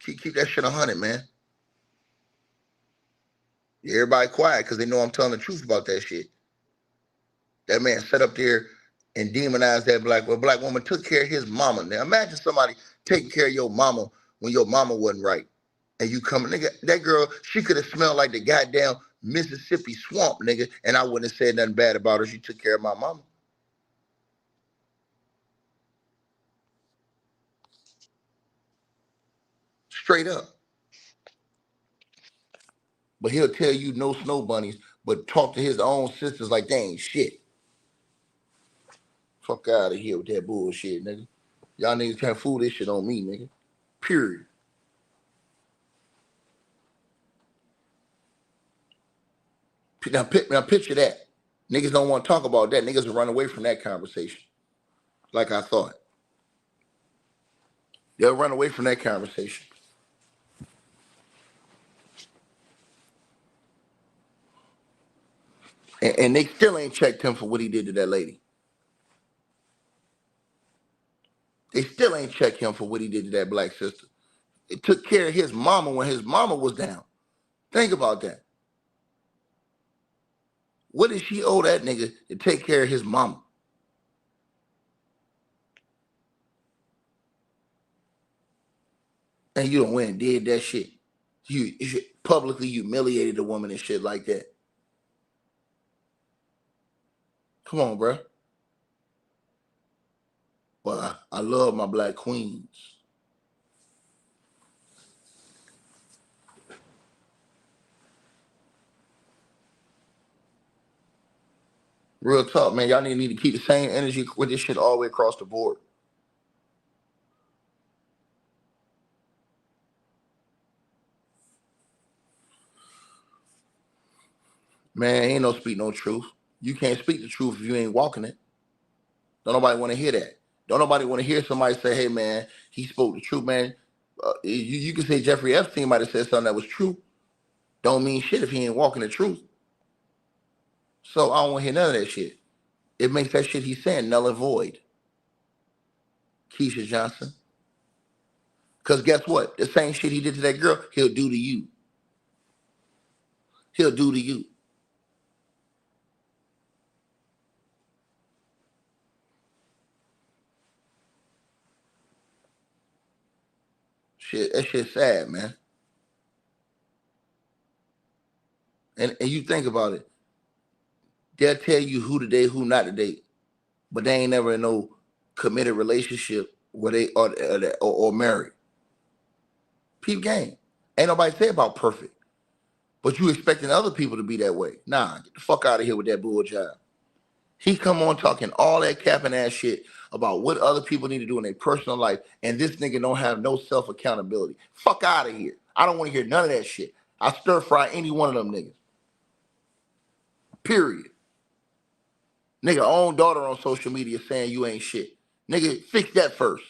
Keep that shit 100, man. Everybody quiet because they know I'm telling the truth about that shit. That man sat up there and demonized that black woman, took care of his mama. Now imagine somebody taking care of your mama when your mama wasn't right. And you coming, nigga, that girl, she could have smelled like the goddamn Mississippi swamp, nigga, and I wouldn't have said nothing bad about her. She took care of my mama. Straight up. But he'll tell you no snow bunnies, but talk to his own sisters like they ain't shit. Fuck out of here with that bullshit, nigga. Y'all niggas can't fool this shit on me, nigga. Period. Now picture that. Niggas don't want to talk about that. Niggas will run away from that conversation. Like I thought. They'll run away from that conversation. And they still ain't checked him for what he did to that lady. They still ain't checked him for what he did to that black sister. It took care of his mama when his mama was down. Think about that. What did she owe that nigga to take care of his mama? And you done went and did that shit. You publicly humiliated a woman and shit like that. Come on, bro. Well, I love my black queens. Real talk, man. Y'all need to keep the same energy with this shit all the way across the board. Man, ain't no speak no truth. You can't speak the truth if you ain't walking it. Don't nobody want to hear that. Don't nobody want to hear somebody say, hey, man, he spoke the truth, man. You can say Jeffrey Epstein might have said something that was true. Don't mean shit if he ain't walking the truth. So I don't want to hear none of that shit. It makes that shit he's saying null and void. Keisha Johnson. Because guess what? The same shit he did to that girl, he'll do to you. He'll do to you. Shit, that shit's sad, man. And you think about it. They'll tell you who to date, who not to date. But they ain't never in no committed relationship where they or married. Peep game. Ain't nobody say about perfect. But you expecting other people to be that way. Nah, get the fuck out of here with that bull job. He come on talking all that capping ass shit about what other people need to do in their personal life, and this nigga don't have no self-accountability. Fuck out of here. I don't want to hear none of that shit. I stir fry any one of them niggas. Period. Nigga own daughter on social media saying you ain't shit. Nigga, fix that first.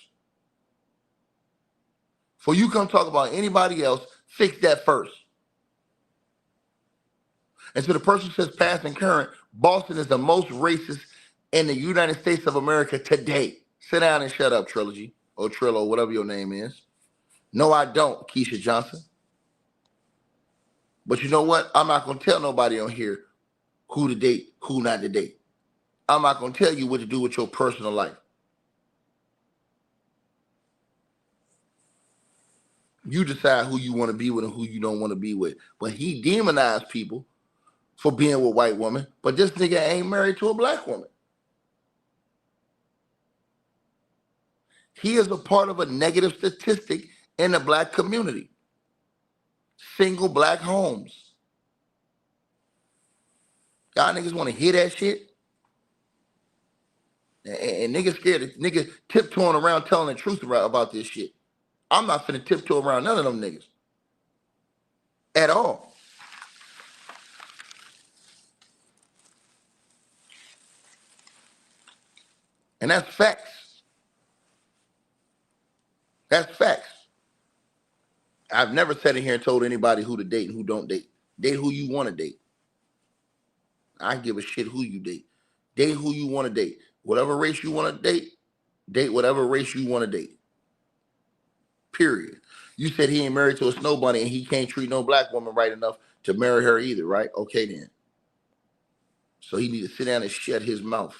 Before you come talk about anybody else, fix that first. And to the person who says past and current, Boston is the most racist in the United States of America today. Sit down and shut up, Trilogy, or Trillo, whatever your name is. No, I don't, Keisha Johnson. But you know what? I'm not going to tell nobody on here who to date, who not to date. I'm not going to tell you what to do with your personal life. You decide who you want to be with and who you don't want to be with. But he demonized people for being with white women, but this nigga ain't married to a black woman. He is a part of a negative statistic in the black community. Single black homes. Y'all niggas want to hear that shit? And niggas scared, niggas tiptoeing around telling the truth about this shit. I'm not finna tiptoe around none of them niggas. At all. And that's facts. That's facts. I've never sat in here and told anybody who to date and who don't date. Date who you want to date. I give a shit who you date. Date who you want to date. Whatever race you want to date whatever race you want to date. Period. You said he ain't married to a snow bunny and he can't treat no black woman right enough to marry her either, right? Okay then. So he need to sit down and shut his mouth.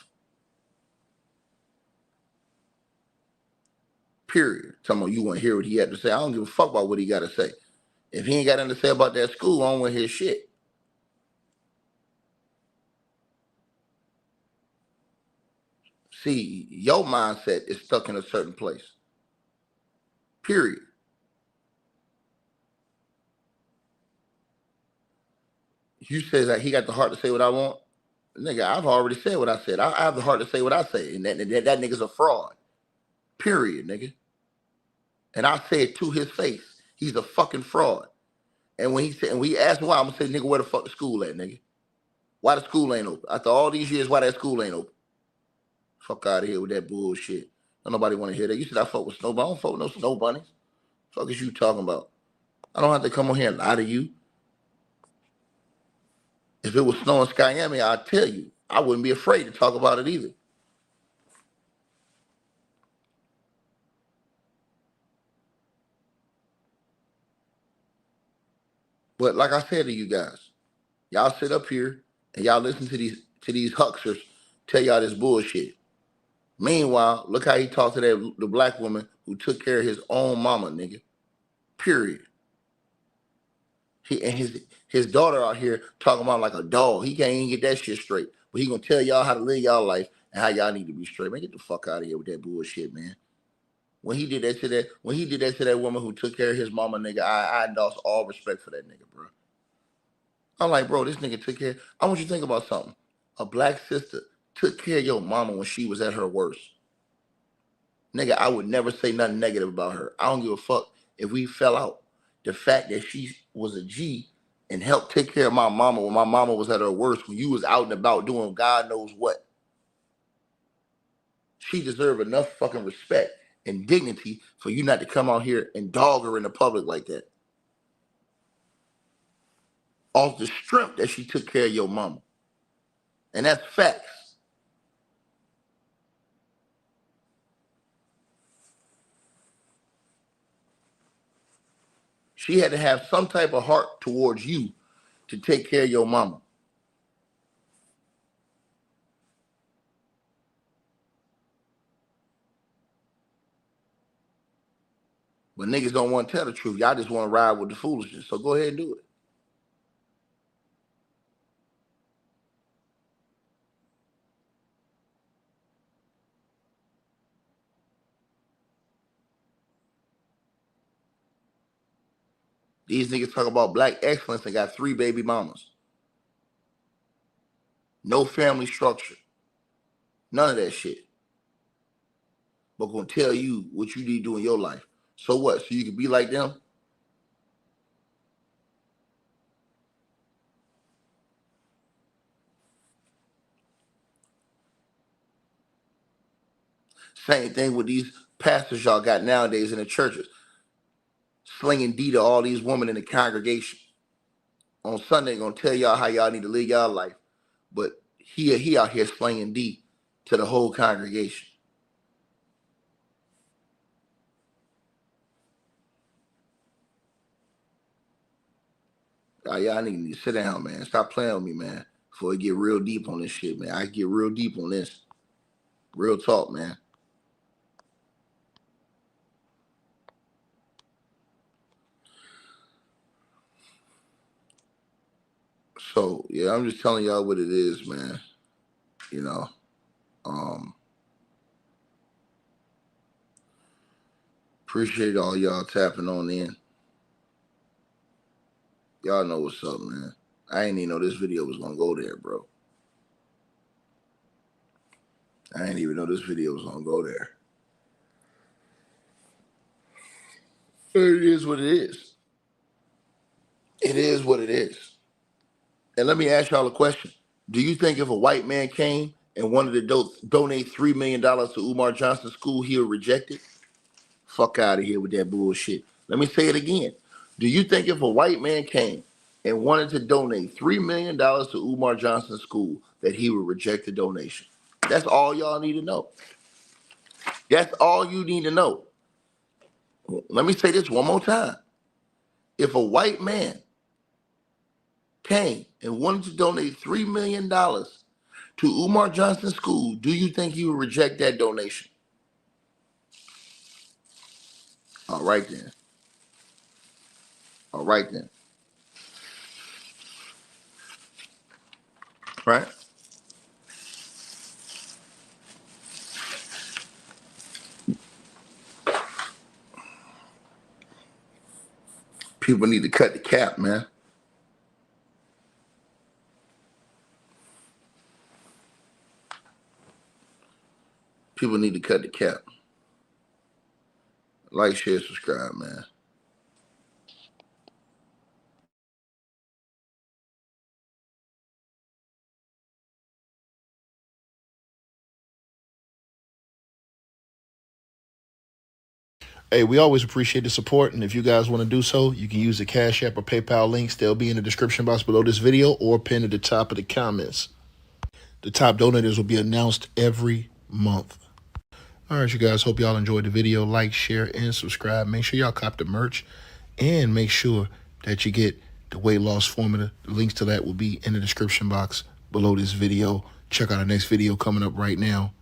Period. Talking about you want to hear what he had to say. I don't give a fuck about what he got to say. If he ain't got nothing to say about that school, I don't want to hear shit. See, your mindset is stuck in a certain place. Period. You said that he got the heart to say what I want. Nigga, I've already said what I said. I have the heart to say what I say. And that nigga's a fraud. Period, nigga. And I say it to his face. He's a fucking fraud. And when he said, and we asked why, I'm gonna say, nigga, where the fuck the school at, nigga? Why the school ain't open? After all these years, why that school ain't open? Fuck out of here with that bullshit. Don't nobody want to hear that. You said I fuck with snow bunnies. I don't fuck with no snow bunnies. Fuck is you talking about? I don't have to come on here and lie to you. If it was snowing Miami, I'd tell you. I wouldn't be afraid to talk about it either. But like I said to you guys, y'all sit up here and y'all listen to these hucksters tell y'all this bullshit. Meanwhile, look how he talked to the black woman who took care of his own mama, nigga. Period. And his daughter out here talking about like a dog. He can't even get that shit straight. But he gonna tell y'all how to live y'all life and how y'all need to be straight. Man, get the fuck out of here with that bullshit, man. When he did that to that woman who took care of his mama, nigga, I lost all respect for that nigga, bro. I'm like, bro, this nigga took care. I want you to think about something. A black sister took care of your mama when she was at her worst. Nigga, I would never say nothing negative about her. I don't give a fuck if we fell out. The fact that she was a G and helped take care of my mama when my mama was at her worst, when you was out and about doing God knows what. She deserved enough fucking respect and dignity for you not to come out here and dog her in the public like that. Off the strength that she took care of your mama. And that's facts. She had to have some type of heart towards you to take care of your mama. But niggas don't want to tell the truth. Y'all just want to ride with the foolishness. So go ahead and do it. These niggas talk about black excellence and got 3 baby mamas. No family structure. None of that shit. But gonna tell you what you need to do in your life. So what? So you can be like them? Same thing with these pastors y'all got nowadays in the churches. Slinging D to all these women in the congregation. On Sunday, gonna tell y'all how y'all need to live y'all life. But he out here slinging D to the whole congregation. Y'all need to sit down, man. Stop playing with me, man. Before I get real deep on this shit, man. I get real deep on this. Real talk, man. So yeah, I'm just telling y'all what it is, man. You know, appreciate all y'all tapping on in. Y'all know what's up, man. I ain't even know this video was gonna go there, bro. I ain't even know this video was gonna go there. It is what it is. It is what it is. And let me ask y'all a question. Do you think if a white man came and wanted to donate $3 million to Umar Johnson's school, he would reject it? Fuck out of here with that bullshit. Let me say it again. Do you think if a white man came and wanted to donate $3 million to Umar Johnson's school, that he would reject the donation? That's all y'all need to know. That's all you need to know. Let me say this one more time. If a white man came and wanted to donate $3 million to Umar Johnson's school, do you think he would reject that donation? All right then. All right then. Right? People need to cut the cap, man. People need to cut the cap. Like, share, subscribe, man.
Hey, we always appreciate the support, and if you guys want to do so, you can use the Cash App or PayPal links. They'll be in the description box below this video or pinned at the top of the comments. The top donators will be announced every month. All right, you guys, hope y'all enjoyed the video. Like, share, and subscribe. Make sure y'all cop the merch, and make sure that you get the weight loss formula. The links to that will be in the description box below this video. Check out our next video coming up right now.